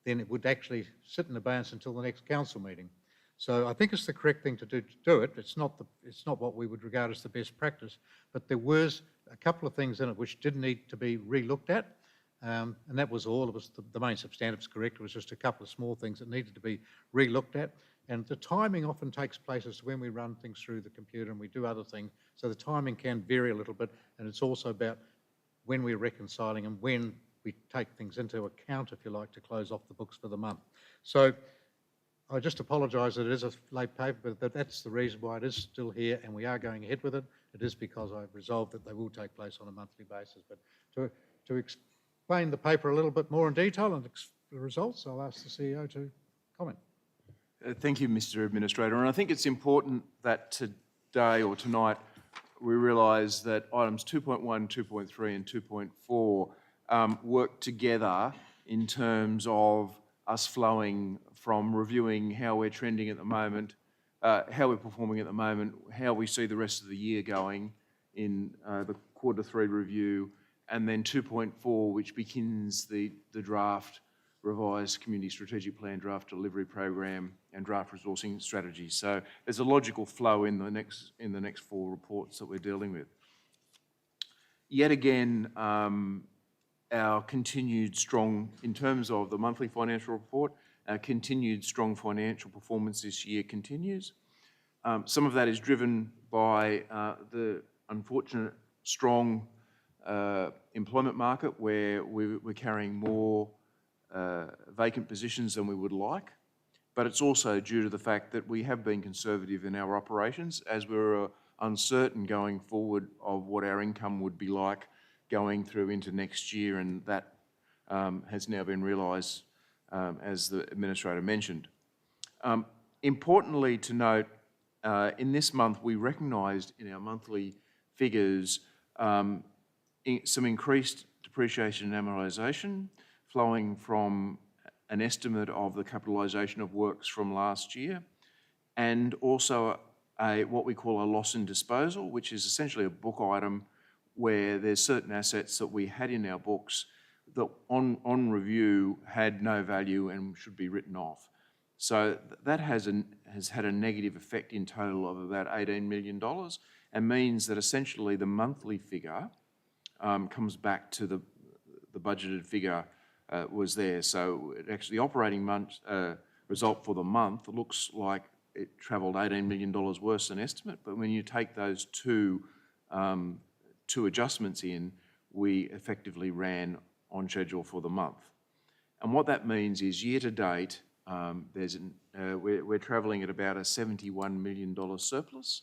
then it would actually sit in abeyance until the next council meeting. So I think it's the correct thing to do it. It's not what we would regard as the best practice, but there was a couple of things in it which did need to be re-looked at, and that was all. It was the main substantive's correct. It was just a couple of small things that needed to be re-looked at. And the timing often takes place as when we run things through the computer and we do other things. So the timing can vary a little bit, and it's also about when we're reconciling and when we take things into account, if you like, to close off the books for the month. So I just apologise that it is a late paper, but that's the reason why it is still here and we are going ahead with it. It is because I've resolved that they will take place on a monthly basis. But to explain the paper a little bit more in detail and the results, I'll ask the CEO to comment. Thank you, Mr. Administrator. And I think it's important that today or tonight we realise that items 2.1, 2.3 and 2.4 work together in terms of us flowing from reviewing how we're trending at the moment, how we're performing at the moment, how we see the rest of the year going in the Q3 review, and then 2.4, which begins the draft revised community strategic plan, draft delivery program and draft resourcing strategy. So there's a logical flow in the next 4 reports that we're dealing with. Yet again, our continued strong, in terms of the monthly financial report, our continued strong financial performance this year continues. Some of that is driven by the unfortunate strong employment market where we're carrying more vacant positions than we would like, but it's also due to the fact that we have been conservative in our operations as we're uncertain going forward of what our income would be like going through into next year, and that has now been realised, as the Administrator mentioned. Importantly to note, in this month we recognised in our monthly figures some increased depreciation and amortisation flowing from an estimate of the capitalisation of works from last year, and also what we call a loss in disposal, which is essentially a book item where there's certain assets that we had in our books that on review had no value and should be written off. So that has had a negative effect in total of about $18 million, and means that essentially the monthly figure comes back to the budgeted figure was there. So actually the operating result for the month looks like it travelled $18 million worse than estimate, but when you take those two adjustments in, we effectively ran on schedule for the month. And what that means is year to date, we're travelling at about a $71 million surplus.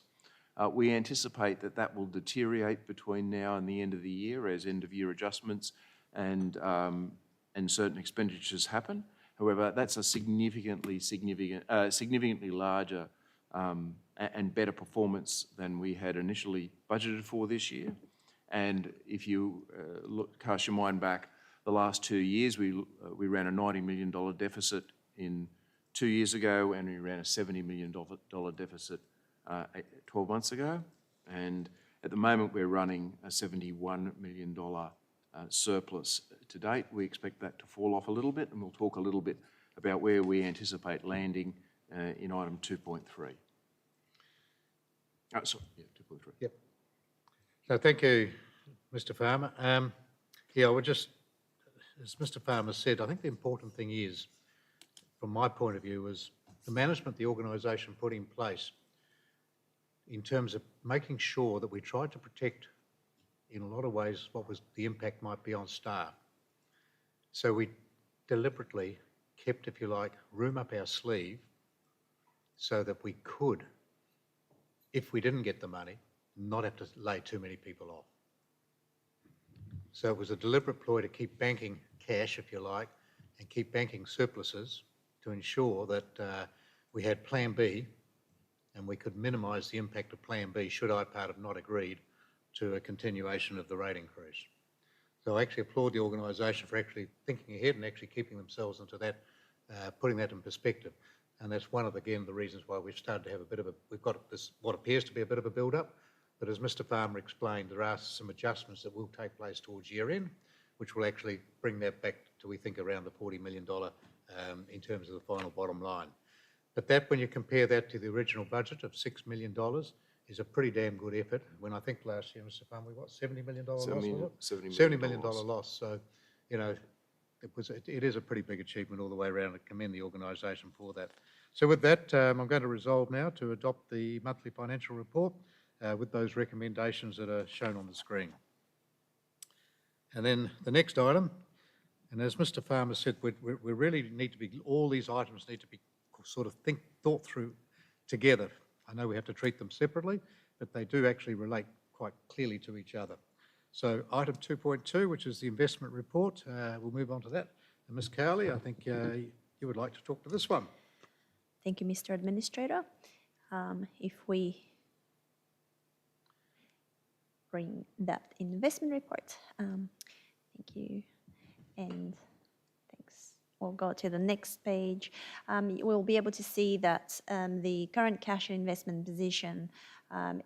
We anticipate that will deteriorate between now and the end of the year as end of year adjustments and certain expenditures happen. However, that's a significantly larger and better performance than we had initially budgeted for this year. And if you cast your mind back, the last 2 years we ran a $90 million deficit in 2 years ago, and we ran a $70 million deficit 12 months ago. And at the moment we're running a $71 million surplus to date. We expect that to fall off a little bit, and we'll talk a little bit about where we anticipate landing in item 2.3. Oh, sorry, yeah, 2.3. Yep. So thank you, Mr. Farmer. I would just, as Mr. Farmer said, I think the important thing is, from my point of view, is the management the organisation put in place in terms of making sure that we tried to protect, in a lot of ways, what was the impact might be on staff. So we deliberately kept, if you like, room up our sleeve so that we could, if we didn't get the money, not have to lay too many people off. So it was a deliberate ploy to keep banking cash, if you like, and keep banking surpluses to ensure that we had Plan B and we could minimise the impact of Plan B should IPART have not agreed to a continuation of the rate increase. So I actually applaud the organisation for actually thinking ahead and actually keeping themselves into that, putting that in perspective. And that's one of, again, the reasons why we've started to have a bit of a, we've got this, what appears to be a bit of a build-up, but as Mr Farmer explained, there are some adjustments that will take place towards year end, which will actually bring that back to, we think, around the $40 million in terms of the final bottom line. But that, when you compare that to the original budget of $6 million, is a pretty damn good effort. When I think last year, Mr Farmer, what, $70 million loss? $70 million loss. So, you know, it is a pretty big achievement all the way around. I commend the organisation for that. So with that, I'm going to resolve now to adopt the monthly financial report with those recommendations that are shown on the screen. And then the next item, and as Mr Farmer said, we really need to be, all these items need to be sort of thought through together. I know we have to treat them separately, but they do actually relate quite clearly to each other. So item 2.2, which is the investment report, we'll move on to that. And Ms Cowley, I think you would like to talk to this one. Thank you, Mr Administrator. If we bring that investment report, thank you, and thanks. We'll go to the next page. We'll be able to see that the current cash and investment position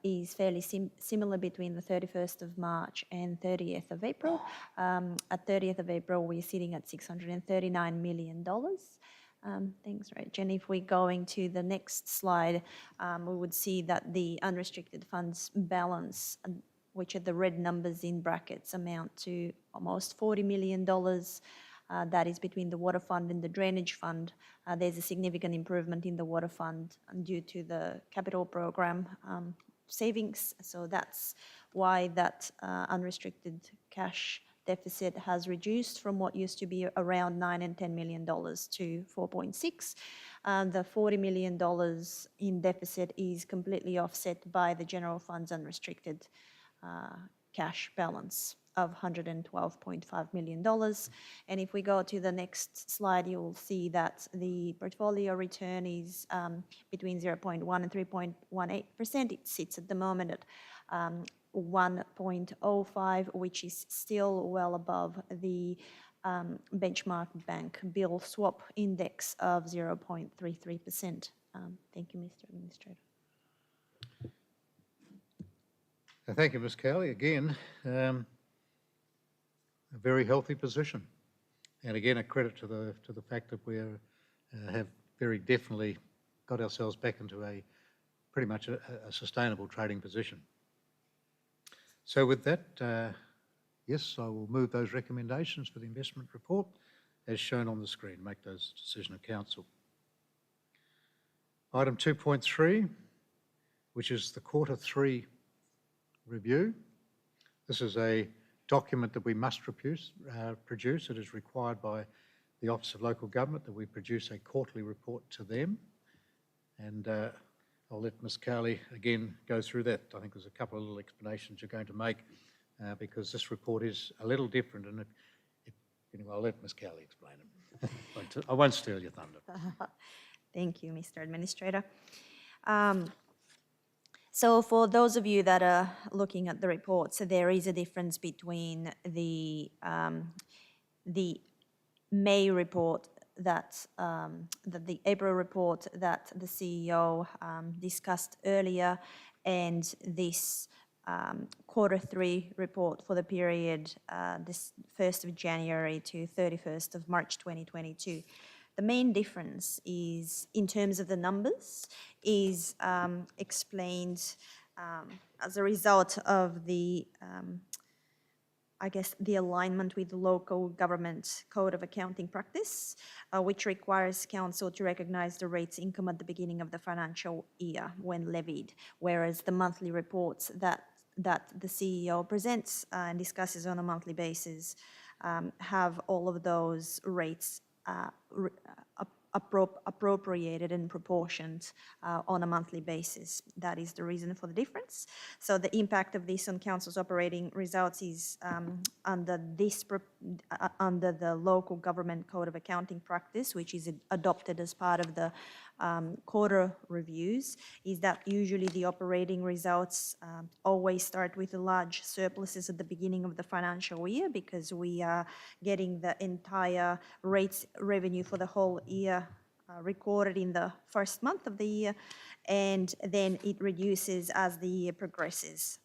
is fairly similar between the 31st of March and 30th of April. At 30th of April, we're sitting at $639 million. Thanks, Rach. And if we're going to the next slide, we would see that the unrestricted funds balance, which are the red numbers in brackets, amount to almost $40 million. That is between the water fund and the drainage fund. There's a significant improvement in the water fund due to the capital program savings. So that's why that unrestricted cash deficit has reduced from what used to be around $9 and $10 million to 4.6. The $40 million in deficit is completely offset by the general fund's unrestricted cash balance of $112.5 million. And if we go to the next slide, you will see that the portfolio return is between 0.1 and 3.18%. It sits at the moment at 1.05, which is still well above the benchmark bank bill swap index of 0.33%. Thank you, Mr. Administrator. Thank you, Ms Cowley. Again, a very healthy position. And again, a credit to the fact that we have very definitely got ourselves back into a pretty much a sustainable trading position. So with that, yes, I will move those recommendations for the investment report as shown on the screen. Make those decision of council. Item 2.3, which is the Q3 review. This is a document that we must produce. It is required by the Office of Local Government that we produce a quarterly report to them. And I'll let Ms Cowley again go through that. I think there's a couple of little explanations you're going to make because this report is a little different, and anyway, I'll let Ms Cowley explain it. I won't steal your thunder. Thank you, Mr. Administrator. So for those of you that are looking at the report, so there is a difference between the May report that the April report that the CEO discussed earlier, and this Q3 report for the period this 1st of January to 31st of March 2022. The main difference is, in terms of the numbers, is explained as a result of the I guess, the alignment with the local government code of accounting practice, which requires council to recognise the rate's income at the beginning of the financial year when levied, whereas the monthly reports that the CEO presents and discusses on a monthly basis have all of those rates appropriated and proportioned on a monthly basis. That is the reason for the difference. So the impact of this on council's operating results is under the local government code of accounting practice, which is adopted as part of the quarter reviews, is that usually the operating results always start with the large surpluses at the beginning of the financial year, because we are getting the entire rates revenue for the whole year recorded in the first month of the year, and then it reduces as the year progresses.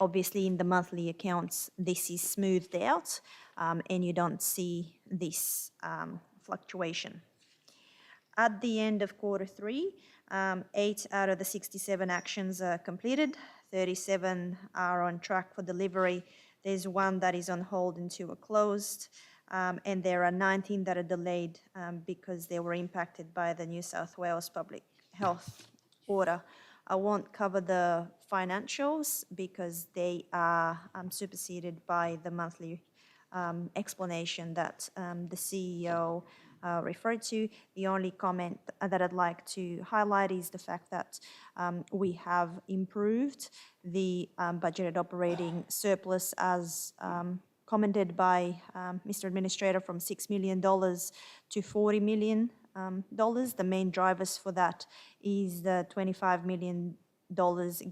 Obviously, in the monthly accounts, this is smoothed out, and you don't see this fluctuation. At the end of quarter three, 8 out of the 67 actions are completed, 37 are on track for delivery. There's 1 that is on hold and 2 are closed, and there are 19 that are delayed because they were impacted by the New South Wales public health order. I won't cover the financials because they are superseded by the monthly explanation that the CEO referred to. The only comment that I'd like to highlight is the fact that we have improved the budgeted operating surplus as commented by Mr. Administrator from $6 million to $40 million. The main drivers for that is the $25 million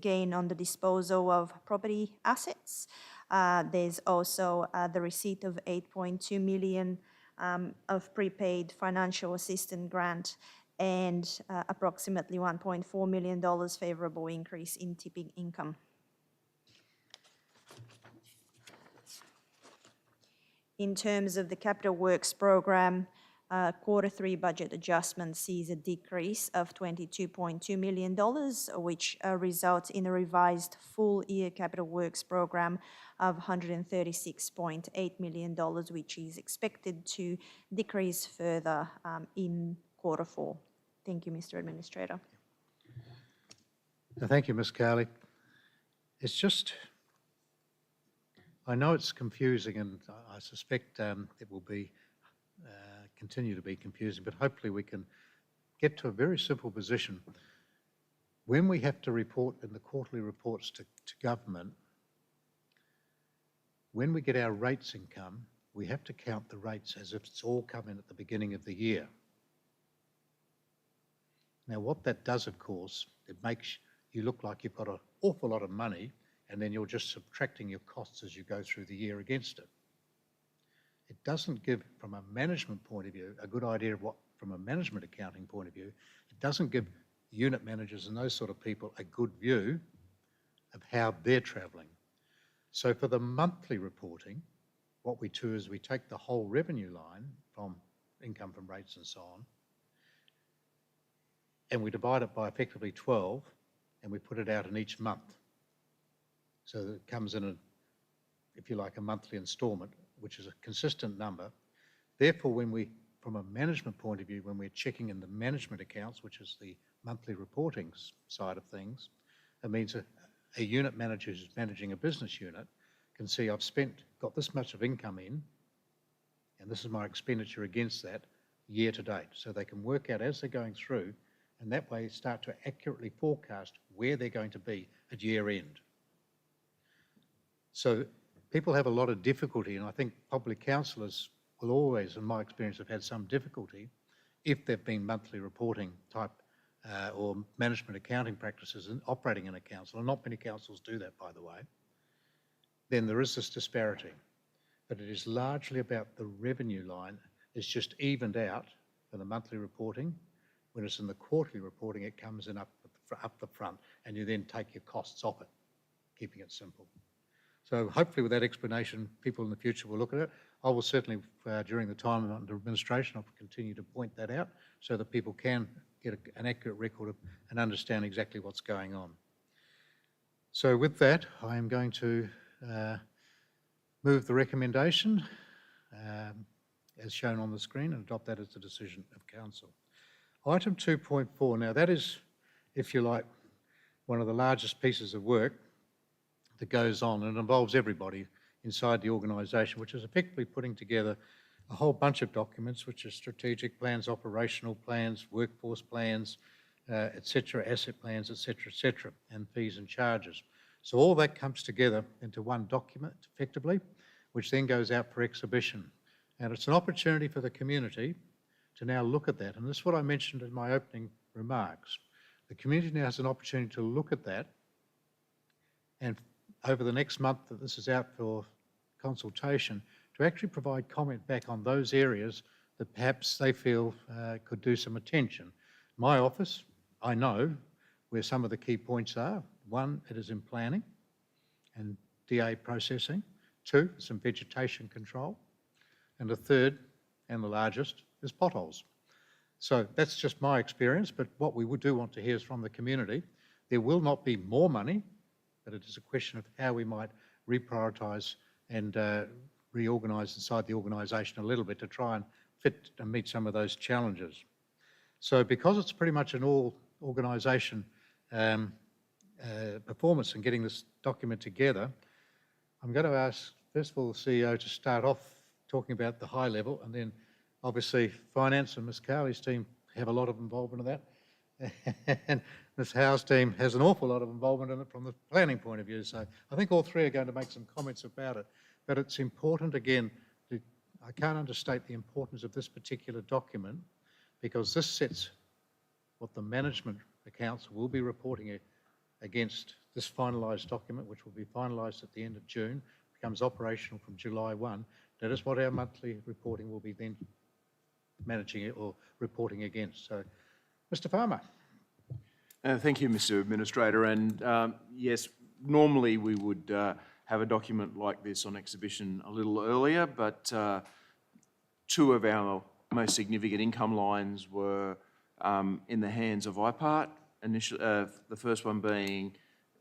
gain on the disposal of property assets. There's also the receipt of $8.2 million of prepaid financial assistance grant and approximately $1.4 million favourable increase in tipping income. In terms of the capital works program, quarter three budget adjustment sees a decrease of $22.2 million, which results in a revised full year capital works program of $136.8 million, which is expected to decrease further in quarter four. Thank you, Mr. Administrator. Thank you, Ms. Carley. It's just, I know it's confusing, and I suspect it will be continue to be confusing, but hopefully we can get to a very simple position. When we have to report in the quarterly reports to government, when we get our rates income, we have to count the rates as if it's all come in at the beginning of the year. Now, what that does, of course, it makes you look like you've got an awful lot of money, and then you're just subtracting your costs as you go through the year against it. It doesn't give, from a management point of view, a good idea of what, from a management accounting point of view, it doesn't give unit managers and those sort of people a good view of how they're travelling. So for the monthly reporting, what we do is we take the whole revenue line from income from rates and so on, and we divide it by effectively 12, and we put it out in each month. So that it comes in a, if you like, a monthly instalment, which is a consistent number. Therefore, when we, from a management point of view, when we're checking in the management accounts, which is the monthly reporting side of things, it means a unit manager who's managing a business unit can see I've got this much of income in, and this is my expenditure against that year to date. So they can work out as they're going through, and that way start to accurately forecast where they're going to be at year end. So people have a lot of difficulty, and I think public councillors will always, in my experience, have had some difficulty if they've been monthly reporting type or management accounting practices and operating in a council, and not many councils do that, by the way, then there is this disparity. But it is largely about the revenue line. It's just evened out for the monthly reporting. When it's in the quarterly reporting, it comes in up the front, and you then take your costs off it, keeping it simple. So hopefully with that explanation, people in the future will look at it. I will certainly, during the time under administration, I'll continue to point that out so that people can get an accurate record of and understand exactly what's going on. So with that, I am going to move the recommendation as shown on the screen and adopt that as the decision of council. Item 2.4, now that is, if you like, one of the largest pieces of work that goes on and involves everybody inside the organisation, which is effectively putting together a whole bunch of documents, which are strategic plans, operational plans, workforce plans, etc., asset plans, etc., and fees and charges. So all that comes together into one document, effectively, which then goes out for exhibition. And it's an opportunity for the community to now look at that. And this is what I mentioned in my opening remarks. The community now has an opportunity to look at that, and over the next month that this is out for consultation, to actually provide comment back on those areas that perhaps they feel could do some attention. My office, I know where some of the key points are. One, it is in planning and DA processing. Two, some vegetation control. And the third, and the largest, is potholes. So that's just my experience, but what we do want to hear is from the community. There will not be more money, but it is a question of how we might reprioritise and reorganise inside the organisation a little bit to try and fit and meet some of those challenges. So because it's pretty much an all-organisation performance in getting this document together, I'm going to ask, first of all, the CEO to start off talking about the high level, and then obviously finance and Ms Carley's team have a lot of involvement in that. And Ms Howe's team has an awful lot of involvement in it from the planning point of view. So I think all three are going to make some comments about it. But it's important, again, I can't understate the importance of this particular document, because this sets what the management accounts will be reporting against this finalised document, which will be finalised at the end of June, becomes operational from July 1. That is what our monthly reporting will be then managing it or reporting against. So, Mr Farmer. Thank you, Mr Administrator. And yes, normally we would have a document like this on exhibition a little earlier, but two of our most significant income lines were in the hands of IPART. Initially, the first one being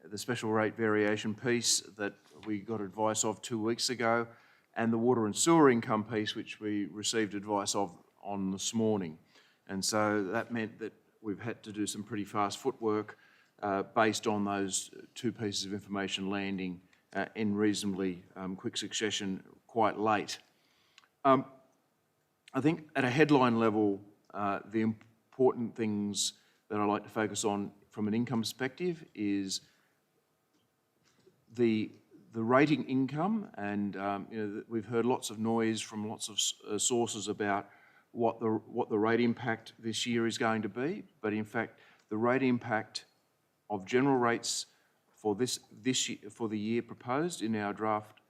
the special rate variation piece that we got advice of 2 weeks ago, and the water and sewer income piece, which we received advice of on this morning. And so that meant that we've had to do some pretty fast footwork based on those two pieces of information landing in reasonably quick succession quite late. I think at a headline level, the important things that I like to focus on from an income perspective is the rating income, and we've heard lots of noise from lots of sources about what the rate impact this year is going to be. But in fact, the rate impact of general rates for this year, for the year proposed in our draft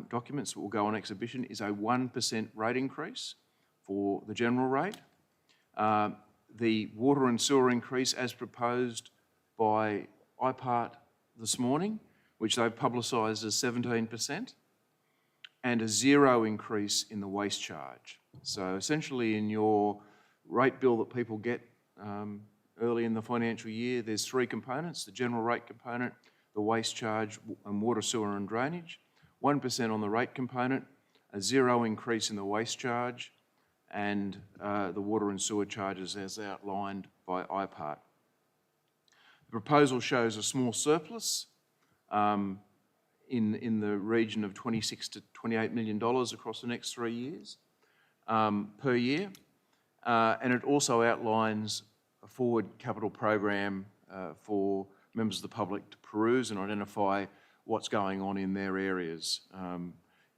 documents that will go on exhibition, is a 1% rate increase for the general rate. The water and sewer increase as proposed by IPART this morning, which they've publicised as 17%, and a zero increase in the waste charge. So essentially in your rate bill that people get early in the financial year, there's three components: the general rate component, the waste charge, and water, sewer and drainage. 1% on the rate component, a zero increase in the waste charge, and the water and sewer charges as outlined by IPART. The proposal shows a small surplus in the region of $26 to $28 million across the next 3 years per year. And it also outlines a forward capital program for members of the public to peruse and identify what's going on in their areas.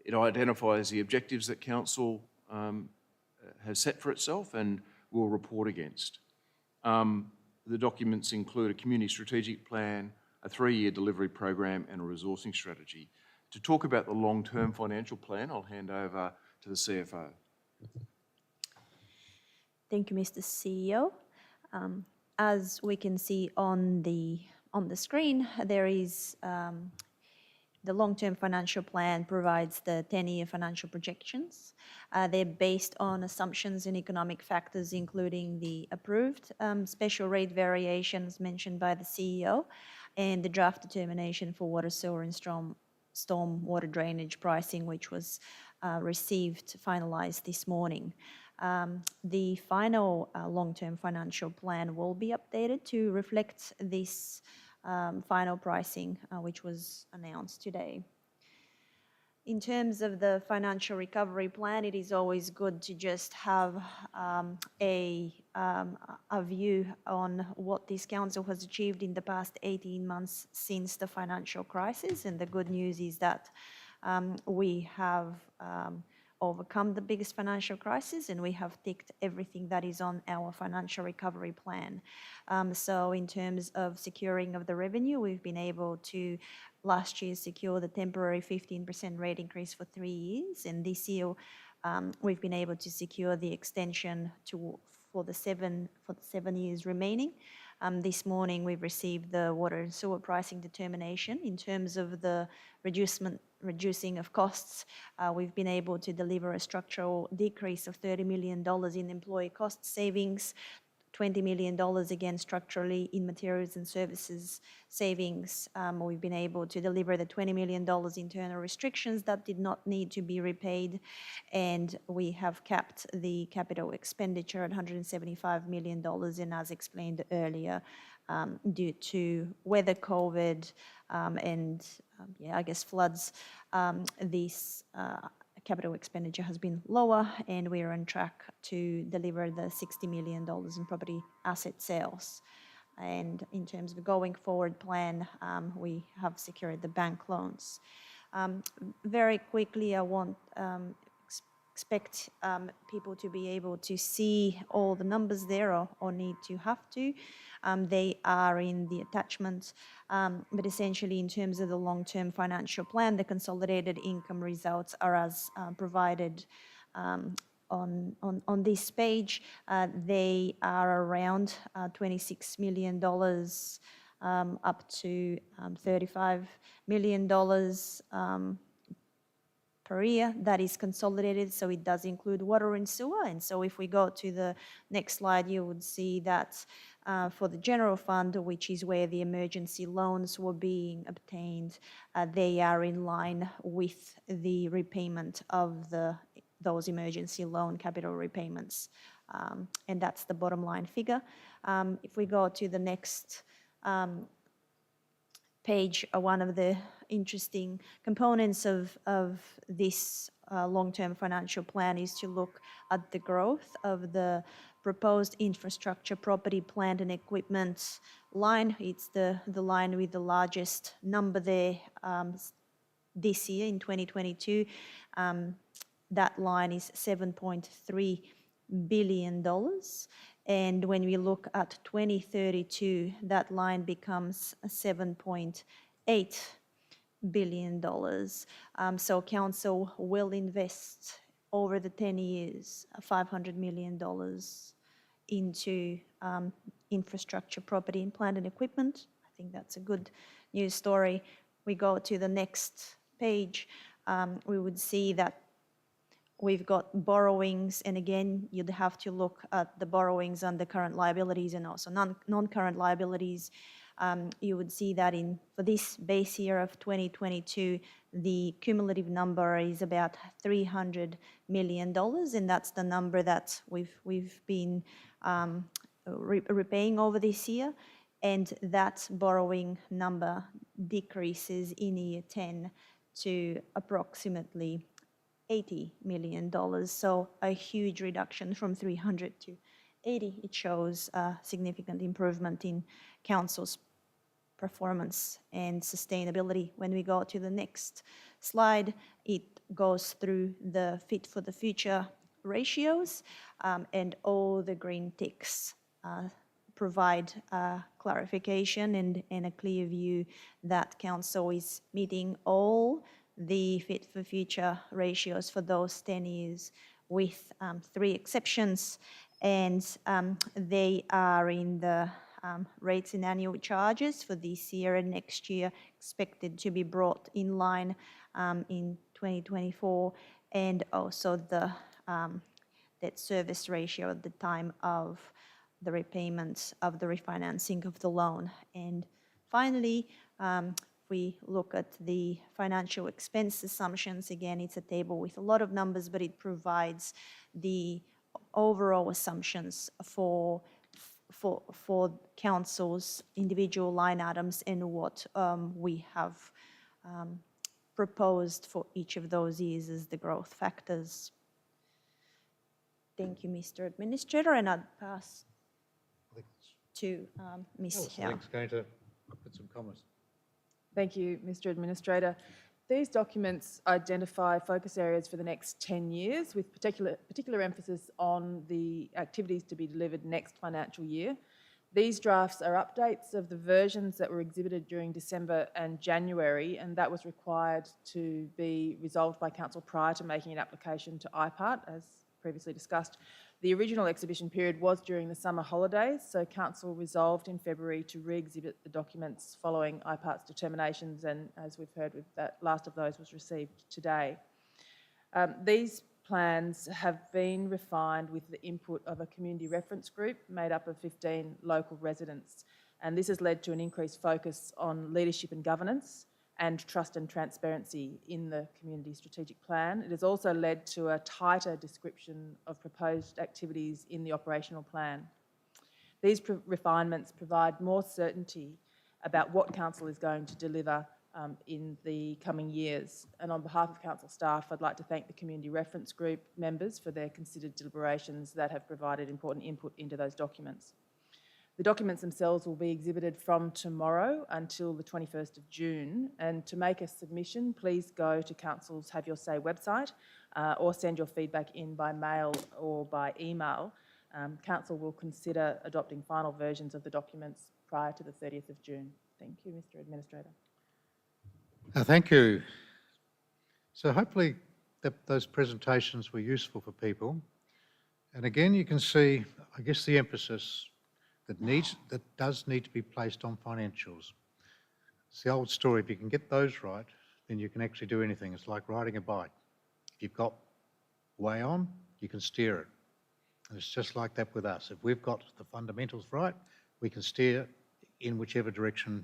It identifies the objectives that Council has set for itself and will report against. The documents include a community strategic plan, a 3-year delivery program and a resourcing strategy. To talk about the long-term financial plan, I'll hand over to the CFO. Thank you, Mr. CEO. As we can see on the screen, there is the long-term financial plan provides the 10-year financial projections. They're based on assumptions and economic factors, including the approved special rate variations mentioned by the CEO and the draft determination for water, sewer and storm water drainage pricing, which was finalised this morning. The final long-term financial plan will be updated to reflect this final pricing, which was announced today. In terms of the financial recovery plan, it is always good to just have a view on what this council has achieved in the past 18 months since the financial crisis. And the good news is that we have overcome the biggest financial crisis, and we have ticked everything that is on our financial recovery plan. So in terms of securing of the revenue, we've been able to last year secure the temporary 15% rate increase for 3 years, and this year we've been able to secure the extension for the 7 years remaining. This morning we've received the water and sewer pricing determination. In terms of the reducing of costs, we've been able to deliver a structural decrease of $30 million in employee cost savings, $20 million again structurally in materials and services savings. We've been able to deliver the $20 million internal restrictions that did not need to be repaid, and we have capped the capital expenditure at $175 million, and as explained earlier, due to weather, COVID, and I guess floods, this capital expenditure has been lower, and we are on track to deliver the $60 million in property asset sales. And in terms of the going forward plan, we have secured the bank loans. Very quickly, I want expect people to be able to see all the numbers there, or need to have to. They are in the attachments, but essentially in terms of the long-term financial plan, the consolidated income results are as provided on this page. They are around $26 million up to $35 million per year. That is consolidated, so it does include water and sewer. And so if we go to the next slide, you would see that for the general fund, which is where the emergency loans were being obtained, they are in line with the repayment of those emergency loan capital repayments. And that's the bottom line figure. If we go to the next page, one of the interesting components of this long-term financial plan is to look at the growth of the proposed infrastructure, property, plant and equipment line. It's the line with the largest number there this year in 2022. That line is $7.3 billion. And when we look at 2032, that line becomes $7.8 billion. So council will invest over the 10 years $500 million into infrastructure, property and plant and equipment. I think that's a good news story. We go to the next page, we would see that we've got borrowings, and again, you'd have to look at the borrowings on the current liabilities and also non-current liabilities. You would see that for this base year of 2022, the cumulative number is about $300 million, and that's the number that we've been repaying over this year. And that borrowing number decreases in year 10 to approximately $80 million. So a huge reduction from 300 to 80. It shows a significant improvement in council's performance and sustainability. When we go to the next slide, it goes through the Fit for the Future ratios, and all the green ticks provide clarification and a clear view that council is meeting all the Fit for Future ratios for those 10 years with 3 exceptions, and they are in the rates and annual charges for this year and next year, expected to be brought in line in 2024, and also the debt service ratio at the time of the repayment of the refinancing of the loan. And finally, we look at the financial expense assumptions, again, it's a table with a lot of numbers, but it provides the overall assumptions for council's individual line items and what we have proposed for each of those years as the growth factors. Thank you, Mr. Administrator, and I'd pass to Ms. Alice, I Howe. think, is going to put some comments. Thank you, Mr. Administrator. These documents identify focus areas for the next 10 years with particular emphasis on the activities to be delivered next financial year. These drafts are updates of the versions that were exhibited during December and January, and that was required to be resolved by Council prior to making an application to IPART, as previously discussed. The original exhibition period was during the summer holidays, so Council resolved in February to re-exhibit the documents following IPART's determinations, and as we've heard, that last of those was received today. These plans have been refined with the input of a community reference group made up of 15 local residents, and this has led to an increased focus on leadership and governance and trust and transparency in the community strategic plan. It has also led to a tighter description of proposed activities in the operational plan. These refinements provide more certainty about what Council is going to deliver in the coming years. And on behalf of Council staff, I'd like to thank the Community Reference Group members for their considered deliberations that have provided important input into those documents. The documents themselves will be exhibited from tomorrow until the 21st of June, and to make a submission, please go to Council's Have Your Say website or send your feedback in by mail or by email. Council will consider adopting final versions of the documents prior to the 30th of June. Thank you, Mr. Administrator. Thank you. So hopefully those presentations were useful for people. And again, you can see, I guess, the emphasis that does need to be placed on financials. It's the old story, if you can get those right, then you can actually do anything. It's like riding a bike. If you've got way on, you can steer it. And it's just like that with us. If we've got the fundamentals right, we can steer in whichever direction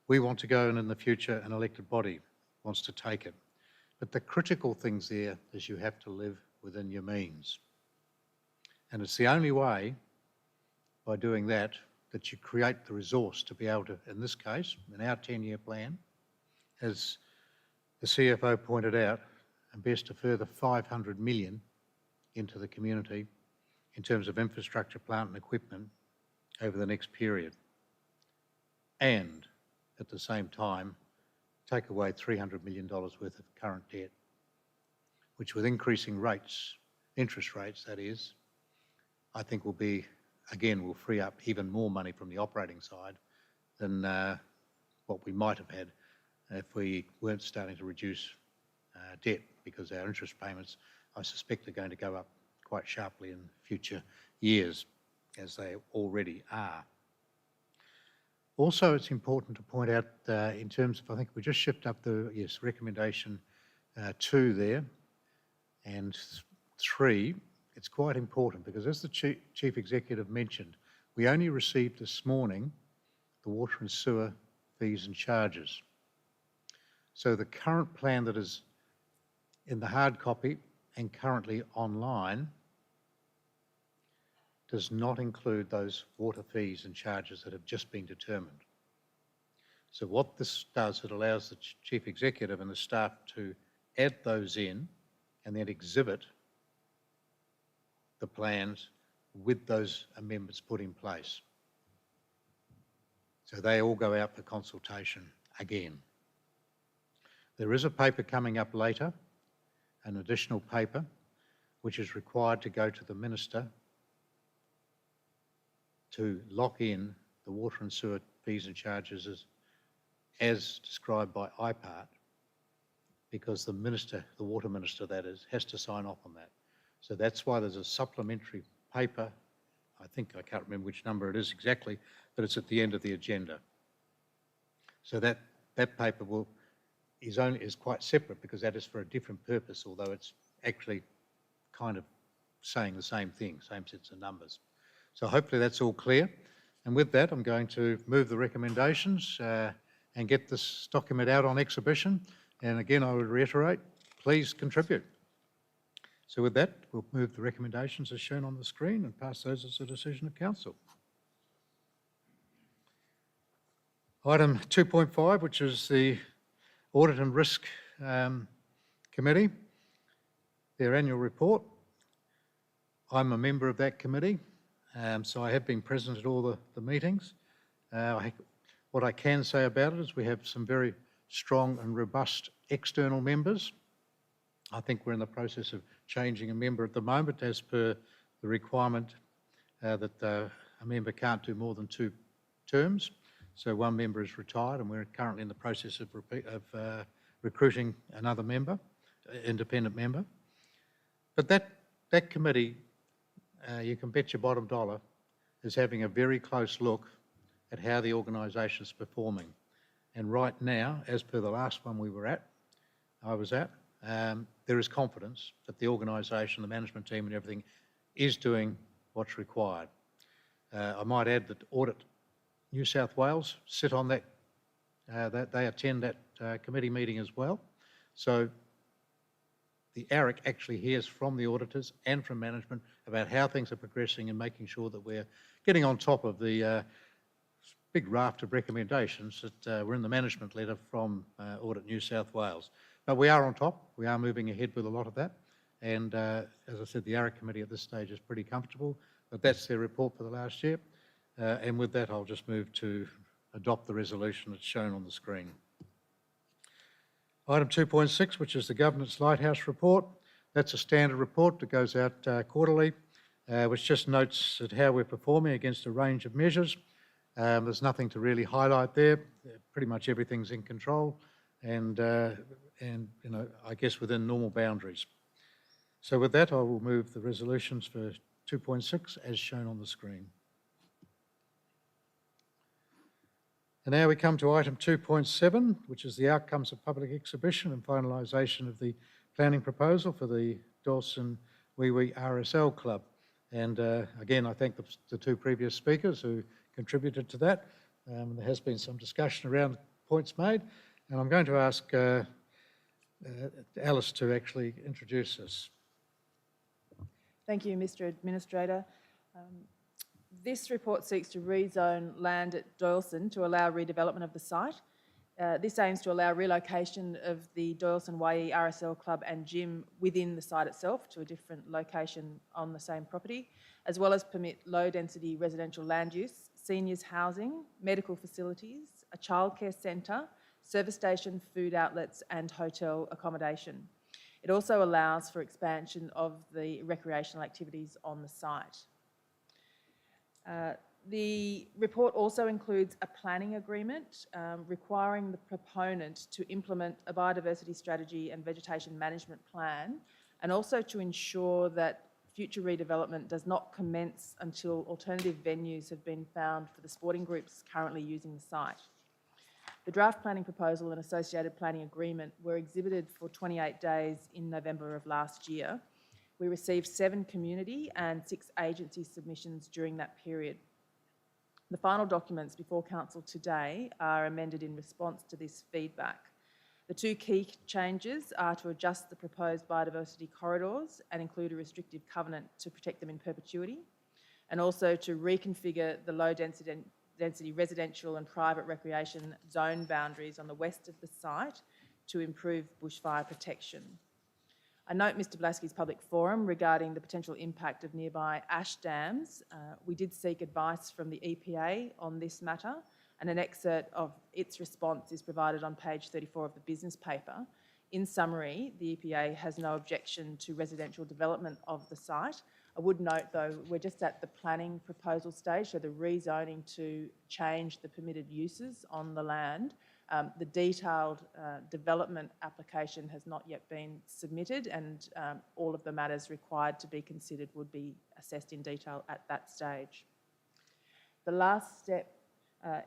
we want to go, and in the future an elected body wants to take it. But the critical things there is you have to live within your means. And it's the only way, by doing that, that you create the resource to be able to, in this case, in our 10-year plan, as the CFO pointed out, invest a further 500 million into the community in terms of infrastructure, plant and equipment over the next period. And at the same time, take away $300 million worth of current debt, which with increasing rates, interest rates that is, I think will be, again, will free up even more money from the operating side than what we might have had if we weren't starting to reduce debt, because our interest payments, I suspect, are going to go up quite sharply in future years, as they already are. Also, it's important to point out in terms of, I think we just shift up the, yes, recommendation 2 there, and 3, it's quite important because, as the Chief Executive mentioned, we only received this morning the water and sewer fees and charges. So the current plan that is in the hard copy and currently online does not include those water fees and charges that have just been determined. So what this does, it allows the Chief Executive and the staff to add those in and then exhibit the plans with those amendments put in place. So they all go out for consultation again. There is a paper coming up later, an additional paper, which is required to go to the Minister to lock in the water and sewer fees and charges as described by IPART, because the Minister, the Water Minister that is, has to sign off on that. So that's why there's a supplementary paper. I think, I can't remember which number it is exactly, but it's at the end of the agenda. So that paper is quite separate, because that is for a different purpose, although it's actually kind of saying the same thing, same sets of numbers. So hopefully that's all clear. And with that, I'm going to move the recommendations. and get this document out on exhibition. And again, I would reiterate, please contribute. So with that, we'll move the recommendations as shown on the screen and pass those as a decision of council. Item 2.5, which is the Audit and Risk Committee, their annual report. I'm a member of that committee, so I have been present at all the meetings. What I can say about it is we have some very strong and robust external members. I think we're in the process of changing a member at the moment as per the requirement that a member can't do more than 2 terms. So one member is retired and we're currently in the process of recruiting another member, independent member. But that committee, you can bet your bottom dollar, is having a very close look at how the organisation is performing. And right now, as per the last one I was at, there is confidence that the organisation, the management team and everything is doing what's required. I might add that Audit New South Wales sit on that, they attend that committee meeting as well. So the ARIC actually hears from the auditors and from management about how things are progressing and making sure that we're getting on top of the big raft of recommendations that were in the management letter from Audit New South Wales. But we are on top, we are moving ahead with a lot of that. And as I said, the ARIC committee at this stage is pretty comfortable, but that's their report for the last year. And with that, I'll just move to adopt the resolution that's shown on the screen. Item 2.6, which is the Governance Lighthouse Report. That's a standard report that goes out quarterly, which just notes that how we're performing against a range of measures. There's nothing to really highlight there. Pretty much everything's in control and you know, I guess within normal boundaries. So with that, I will move the resolutions for 2.6 as shown on the screen. And now we come to item 2.7, which is the outcomes of public exhibition and finalisation of the planning proposal for the Dawson Wee Wee RSL Club. And again, I thank the 2 previous speakers who contributed to that. There has been some discussion around points made, and I'm going to ask Alice to actually introduce this. Thank you, Mr. Administrator. This report seeks to rezone land at Doyleson to allow redevelopment of the site. This aims to allow relocation of the Doyleson Waihi RSL Club and Gym within the site itself to a different location on the same property, as well as permit low-density residential land use, seniors housing, medical facilities, a childcare centre, service station, food outlets and hotel accommodation. It also allows for expansion of the recreational activities on the site. The report also includes a planning agreement requiring the proponent to implement a biodiversity strategy and vegetation management plan, and also to ensure that future redevelopment does not commence until alternative venues have been found for the sporting groups currently using the site. The draft planning proposal and associated planning agreement were exhibited for 28 days in November of last year. We received 7 community and 6 agency submissions during that period. The final documents before Council today are amended in response to this feedback. The 2 key changes are to adjust the proposed biodiversity corridors and include a restrictive covenant to protect them in perpetuity, and also to reconfigure the low density residential and private recreation zone boundaries on the west of the site to improve bushfire protection. I note Mr. Blaski's public forum regarding the potential impact of nearby ash dams. We did seek advice from the EPA on this matter, and an excerpt of its response is provided on page 34 of the business paper. In summary, the EPA has no objection to residential development of the site. I would note, though, we're just at the planning proposal stage, so the rezoning to change the permitted uses on the land. The detailed development application has not yet been submitted, and all of the matters required to be considered would be assessed in detail at that stage. The last step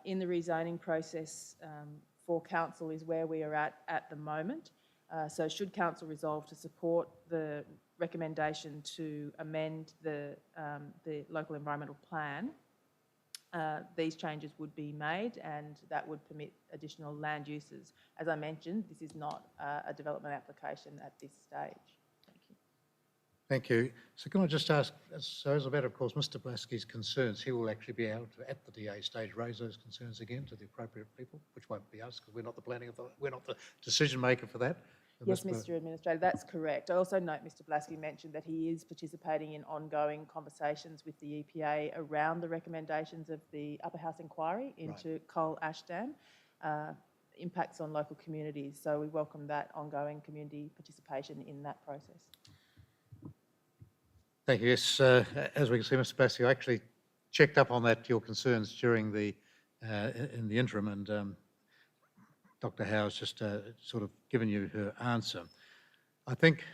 in the rezoning process for Council is where we are at the moment. So should Council resolve to support the recommendation to amend the local environmental plan, these changes would be made, and that would permit additional land uses. As I mentioned, this is not a development application at this stage. Thank you. Thank you. So can I just ask, so as a matter of course, Mr. Blaski's concerns, he will actually be able to, at the DA stage, raise those concerns again to the appropriate people, which won't be us, because we're not the we're not the decision maker for that. Yes, Mr. Administrator, that's correct. I also note Mr. Blaski mentioned that he is participating in ongoing conversations with the EPA around the recommendations of the Upper House inquiry into coal ash dam impacts on local communities. So we welcome that ongoing community participation in that process. Thank you. Yes, as we can see, Mr. Blaski, I actually checked up on that, your concerns during the, in the interim, and Dr. Howe's just sort of given you her answer. I think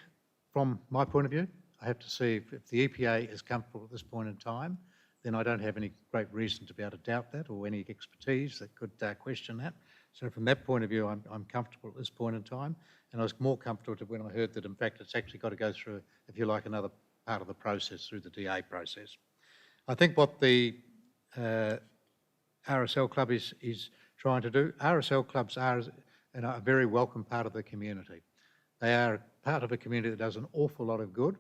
from my point of view, I have to see if the EPA is comfortable at this point in time, then I don't have any great reason to be able to doubt that or any expertise that could question that. So from that point of view, I'm comfortable at this point in time, and I was more comfortable when I heard that in fact it's actually got to go through, if you like, another part of the process through the DA process. I think what the RSL Club is trying to do, RSL clubs are a very welcome part of the community. They are part of a community that does an awful lot of good.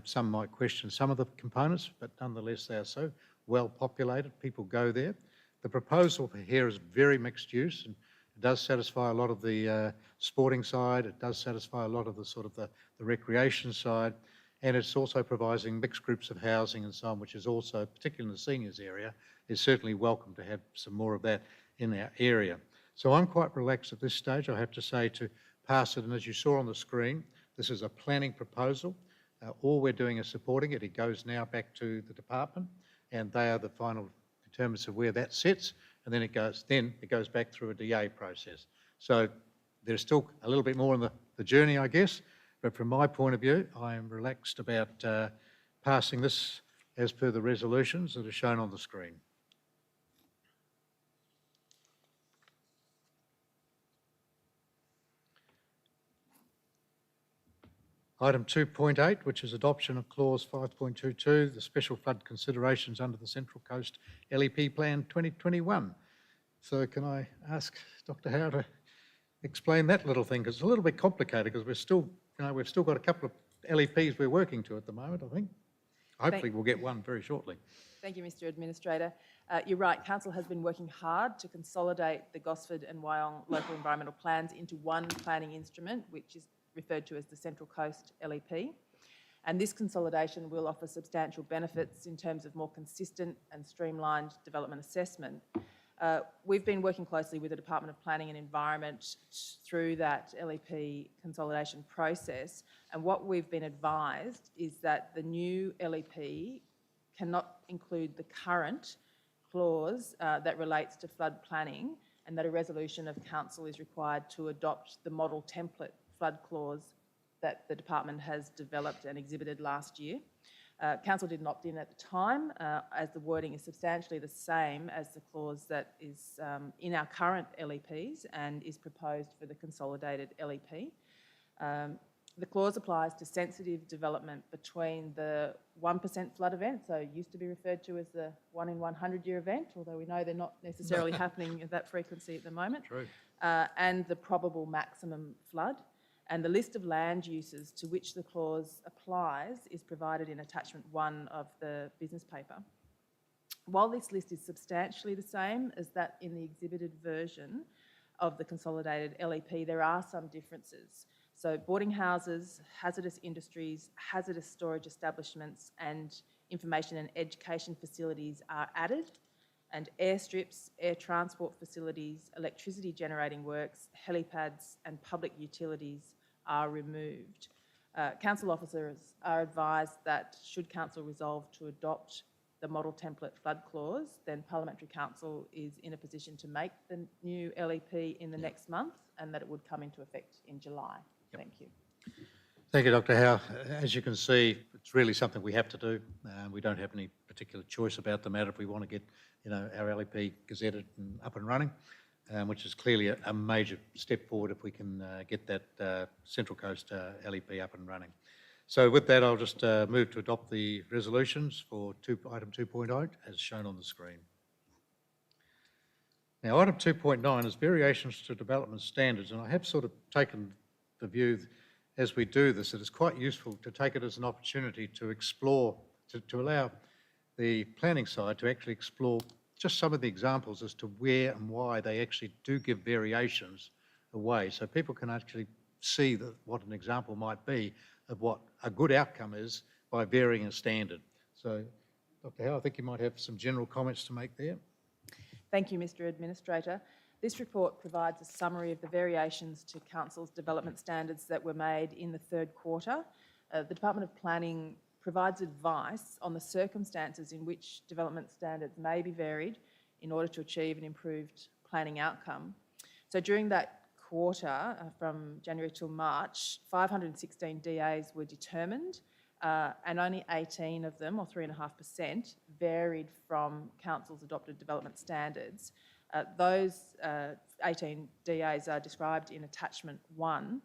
Some might question some of the components, but nonetheless they are so well populated, people go there. The proposal for here is very mixed use, and it does satisfy a lot of the sporting side, it does satisfy a lot of the sort of the recreation side, and it's also providing mixed groups of housing and so on, which is also, particularly in the seniors area, is certainly welcome to have some more of that in our area. So I'm quite relaxed at this stage, I have to say, to pass it, and as you saw on the screen, this is a planning proposal. All we're doing is supporting it. It goes now back to the department, and they are the final determinants of where that sits, and then it goes back through a DA process. So there's still a little bit more in the journey, I guess, but from my point of view, I am relaxed about passing this as per the resolutions that are shown on the screen. Item 2.8, which is adoption of clause 5.22, the special flood considerations under the Central Coast LEP Plan 2021. So can I ask Dr. Howe to explain that little thing, because it's a little bit complicated, because we've still got a couple of LEPs we're working to at the moment, I think. Hopefully we'll get one very shortly. Thank you, Mr. Administrator. You're right, Council has been working hard to consolidate the Gosford and Wyong local environmental plans into one planning instrument, which is referred to as the Central Coast LEP. And this consolidation will offer substantial benefits in terms of more consistent and streamlined development assessment. We've been working closely with the Department of Planning and Environment through that LEP consolidation process, and what we've been advised is that the new LEP cannot include the current clause that relates to flood planning, and that a resolution of Council is required to adopt the model template flood clause that the department has developed and exhibited last year. Council didn't opt in at the time, as the wording is substantially the same as the clause that is in our current LEPs and is proposed for the consolidated LEP. The clause applies to sensitive development between the 1% flood event, so used to be referred to as the 1 in 100 year event, although we know they're not necessarily happening at that frequency at the moment, True. and the probable maximum flood. And the list of land uses to which the clause applies is provided in attachment 1 of the business paper. While this list is substantially the same as that in the exhibited version of the consolidated LEP, there are some differences. So boarding houses, hazardous industries, hazardous storage establishments and information and education facilities are added, and airstrips, air transport facilities, electricity generating works, helipads and public utilities are removed. Council officers are advised that should Council resolve to adopt the model template flood clause, then Parliamentary Council is in a position to make the new LEP in the next month, and that it would come into effect in July. Yep. Thank you. Thank you, Dr. Howe. As you can see, it's really something we have to do. We don't have any particular choice about the matter if we want to get, our LEP gazetted and up and running, which is clearly a major step forward if we can get that Central Coast LEP up and running. So with that, I'll just move to adopt the resolutions for item 2.8 as shown on the screen. Now, item 2.9 is variations to development standards, and I have sort of taken the view as we do this that it's quite useful to take it as an opportunity to explore, to allow the planning side to actually explore just some of the examples as to where and why they actually do give variations away, so people can actually see what an example might be of what a good outcome is by varying a standard. So, Dr. Howe, I think you might have some general comments to make there. Thank you, Mr. Administrator. This report provides a summary of the variations to Council's development standards that were made in the third quarter. The Department of Planning provides advice on the circumstances in which development standards may be varied in order to achieve an improved planning outcome. So during that quarter, from January till March, 516 DAs were determined, and only 18 of them, or 3.5%, varied from Council's adopted development standards. Those 18 DAs are described in Attachment 1.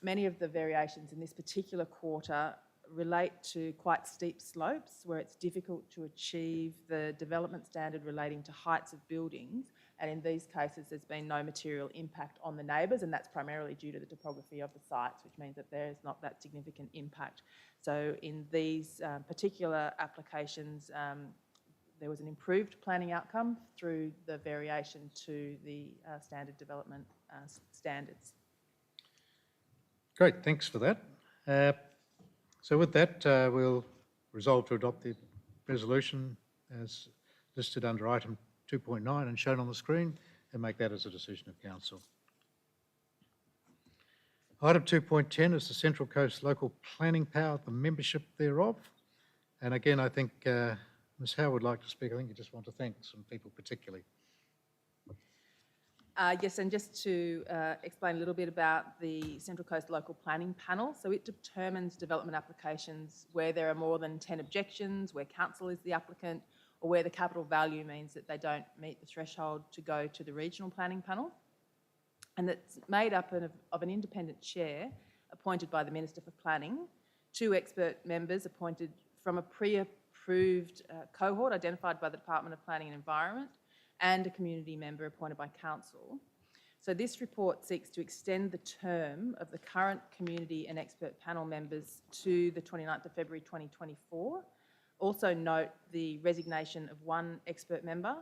Many of the variations in this particular quarter relate to quite steep slopes where it's difficult to achieve the development standard relating to heights of buildings, and in these cases there's been no material impact on the neighbours, and that's primarily due to the topography of the sites, which means that there is not that significant impact. So in these particular applications, there was an improved planning outcome through the variation to the standard development standards. Great, thanks for that. So with that, we'll resolve to adopt the resolution as listed under item 2.9 and shown on the screen, and make that as a decision of council. Item 2.10 is the Central Coast Local Planning Power, the membership thereof. And again, I think Ms. Howe would like to speak. I think you just want to thank some people particularly. Yes, and just to explain a little bit about the Central Coast Local Planning Panel. So it determines development applications where there are more than 10 objections, where council is the applicant, or where the capital value means that they don't meet the threshold to go to the regional planning panel. And it's made up of an independent chair appointed by the Minister for Planning, 2 expert members appointed from a pre-approved cohort identified by the Department of Planning and Environment, and a community member appointed by council. So this report seeks to extend the term of the current community and expert panel members to the 29th of February 2024. Also note the resignation of 1 expert member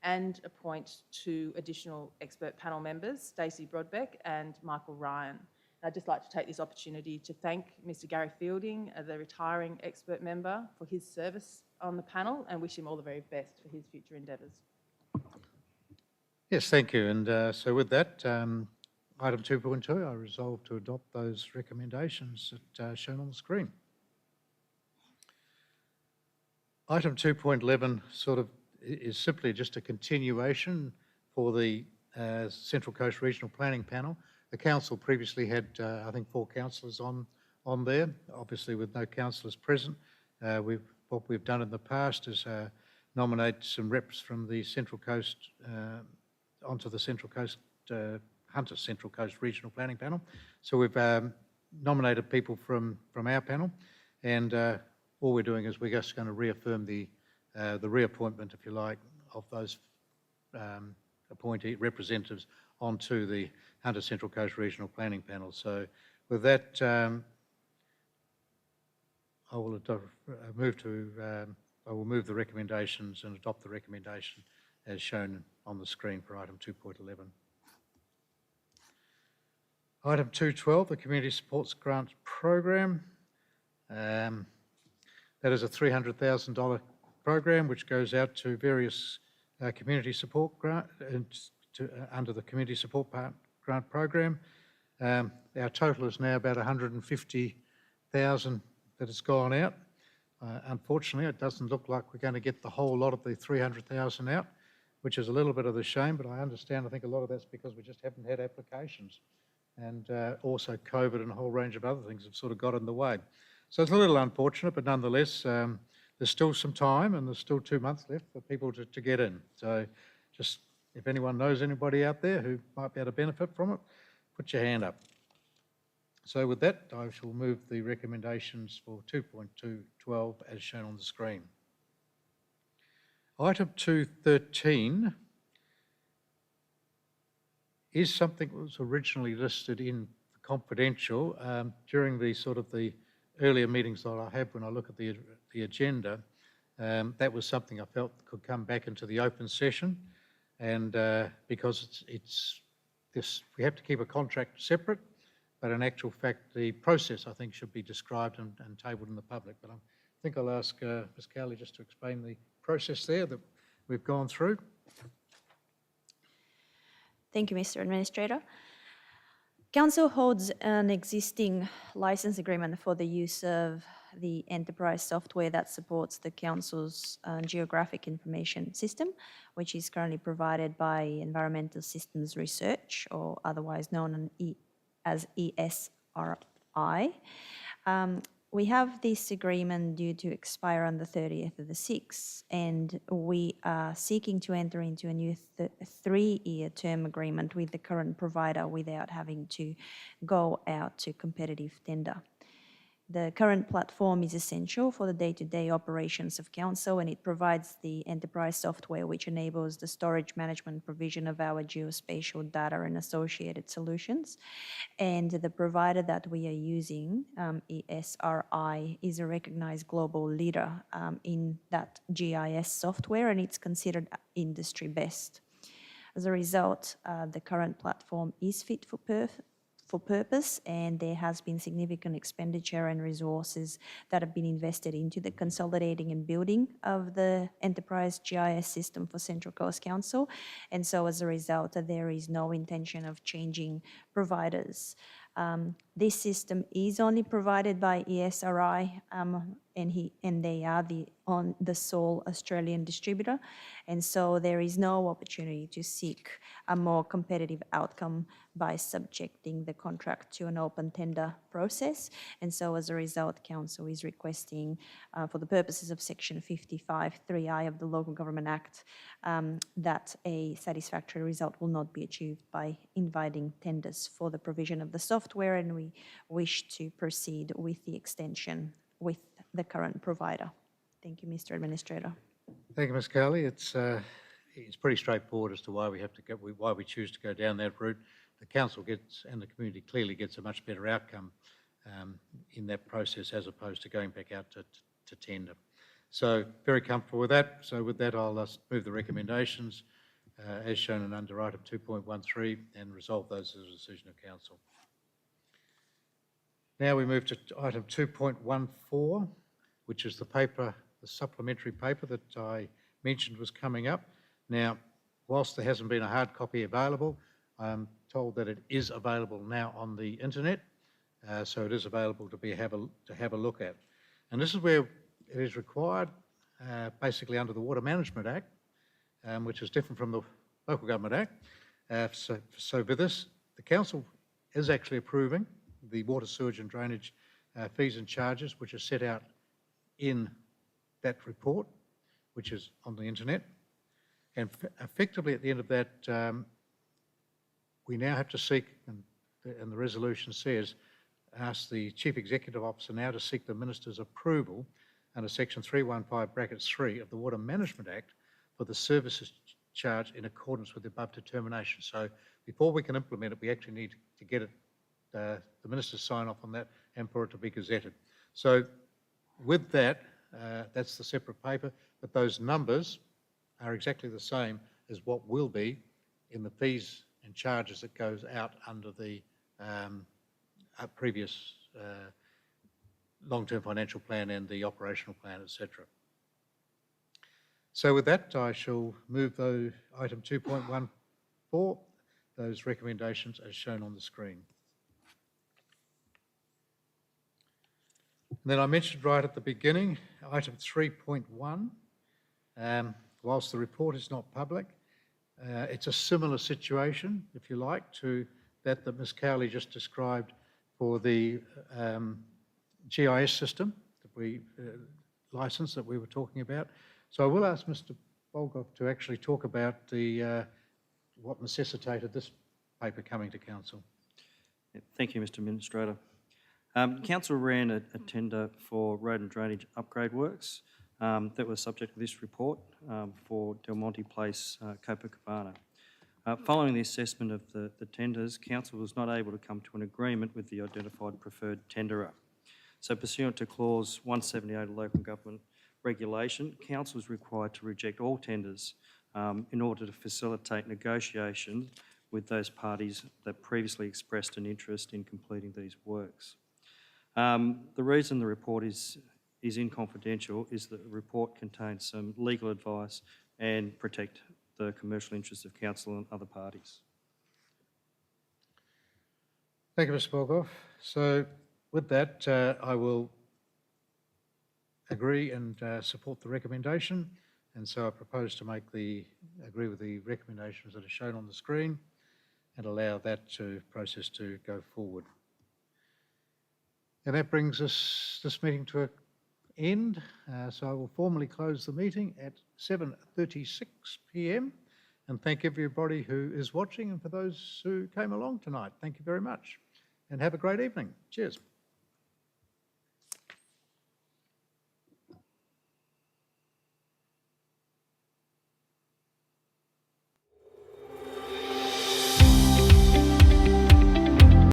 and appoint 2 additional expert panel members, Stacey Brodbeck and Michael Ryan. I'd just like to take this opportunity to thank Mr. Gary Fielding, the retiring expert member, for his service on the panel, and wish him all the very best for his future endeavours. Yes, thank you. And so with that, item 2.2, I resolve to adopt those recommendations that are shown on the screen. Item 2.11 sort of is simply just a continuation for the Central Coast Regional Planning Panel. The council previously had, I think, 4 councillors on there, obviously with no councillors present. What we've done in the past is nominate some reps from the Central Coast onto the Central Coast, Hunter Central Coast Regional Planning Panel. So we've nominated people from our panel, and all we're doing is we're just going to reaffirm the reappointment, if you like, of those appointee representatives onto the Hunter Central Coast Regional Planning Panel. So with that, I will move the recommendations and adopt the recommendation as shown on the screen for item 2.11. Item 2.12, the Community Supports Grant Program. That is a $300,000 program which goes out to various community support grant under the Community Support Grant Program. Our total is now about $150,000 that has gone out. Unfortunately, it doesn't look like we're going to get the whole lot of the $300,000 out, which is a little bit of a shame, but I understand, I think a lot of that's because we just haven't had applications, and also COVID and a whole range of other things have sort of got in the way. So it's a little unfortunate, but nonetheless, there's still some time and there's still 2 months left for people to get in. So just, if anyone knows anybody out there who might be able to benefit from it, put your hand up. So with that, I shall move the recommendations for 2.2.12 as shown on the screen. Item 2.13 is something that was originally listed in confidential. During the sort of the earlier meetings that I had when I look at the agenda, that was something I felt could come back into the open session, and because it's this, we have to keep a contract separate, but in actual fact, the process I think should be described and tabled in the public. But I think I'll ask Ms. Cowley just to explain the process there that we've gone through. Thank you, Mr. Administrator. Council holds an existing license agreement for the use of the enterprise software that supports the Council's geographic information system, which is currently provided by Environmental Systems Research, or otherwise known as ESRI. We have this agreement due to expire on the 30th of the 6th, and we are seeking to enter into a new 3-year term agreement with the current provider without having to go out to competitive tender. The current platform is essential for the day-to-day operations of Council, and it provides the enterprise software which enables the storage management provision of our geospatial data and associated solutions. And the provider that we are using, ESRI, is a recognized global leader in that GIS software, and it's considered industry best. As a result, the current platform is fit for purpose, and there has been significant expenditure and resources that have been invested into the consolidating and building of the enterprise GIS system for Central Coast Council. And so as a result, there is no intention of changing providers. This system is only provided by ESRI, and they are the sole Australian distributor, and so there is no opportunity to seek a more competitive outcome by subjecting the contract to an open tender process. And so as a result, Council is requesting, for the purposes of Section 55(3)(I) of the Local Government Act, that a satisfactory result will not be achieved by inviting tenders for the provision of the software, and we wish to proceed with the extension with the current provider. Thank you, Mr. Administrator. Thank you, Ms. Cowley. It's pretty straightforward as to why why we choose to go down that route. The council gets, and the community clearly gets, a much better outcome in that process as opposed to going back out to tender. So very comfortable with that. So with that, I'll move the recommendations as shown in under item 2.13 and resolve those as a decision of council. Now we move to item 2.14, which is the supplementary paper that I mentioned was coming up. Now, whilst there hasn't been a hard copy available, I'm told that it is available now on the internet, so it is available to have a look at. And this is where it is required, basically under the Water Management Act, which is different from the Local Government Act. So for this, the council is actually approving the water, sewage and drainage fees and charges, which are set out in that report, which is on the internet. And effectively at the end of that, we now have to seek, and the resolution says, ask the Chief Executive Officer now to seek the Minister's approval under Section 315(3) of the Water Management Act for the services charged in accordance with the above determination. So before we can implement it, we actually need to get it, the Minister's sign off on that and for it to be gazetted. So with that, that's the separate paper, but those numbers are exactly the same as what will be in the fees and charges that goes out under the previous long-term financial plan and the operational plan, etc. So with that, I shall move item 2.14, those recommendations as shown on the screen. And then I mentioned right at the beginning, item 3.1, whilst the report is not public, it's a similar situation, if you like, to that Ms. Cowley just described for the GIS system that we license that we were talking about. So I will ask Mr. Bolgoff to actually talk about what necessitated this paper coming to council. Thank you, Mr. Administrator. Council ran a tender for road and drainage upgrade works that was subject to this report for Del Monte Place, Copacabana. Following the assessment of the tenders, Council was not able to come to an agreement with the identified preferred tenderer. So pursuant to clause 178 of local government regulation, Council is required to reject all tenders in order to facilitate negotiations with those parties that previously expressed an interest in completing these works. The reason the report is inconfidential is that the report contains some legal advice and protect the commercial interests of council and other parties. Thank you, Mr. Borgoff. So with that, I will agree and support the recommendation. And so I propose to agree with the recommendations that are shown on the screen and allow that process to go forward. And that brings this meeting to an end. So I will formally close the meeting at 7:36 p.m. and thank everybody who is watching, and for those who came along tonight, thank you very much and have a great evening. Cheers.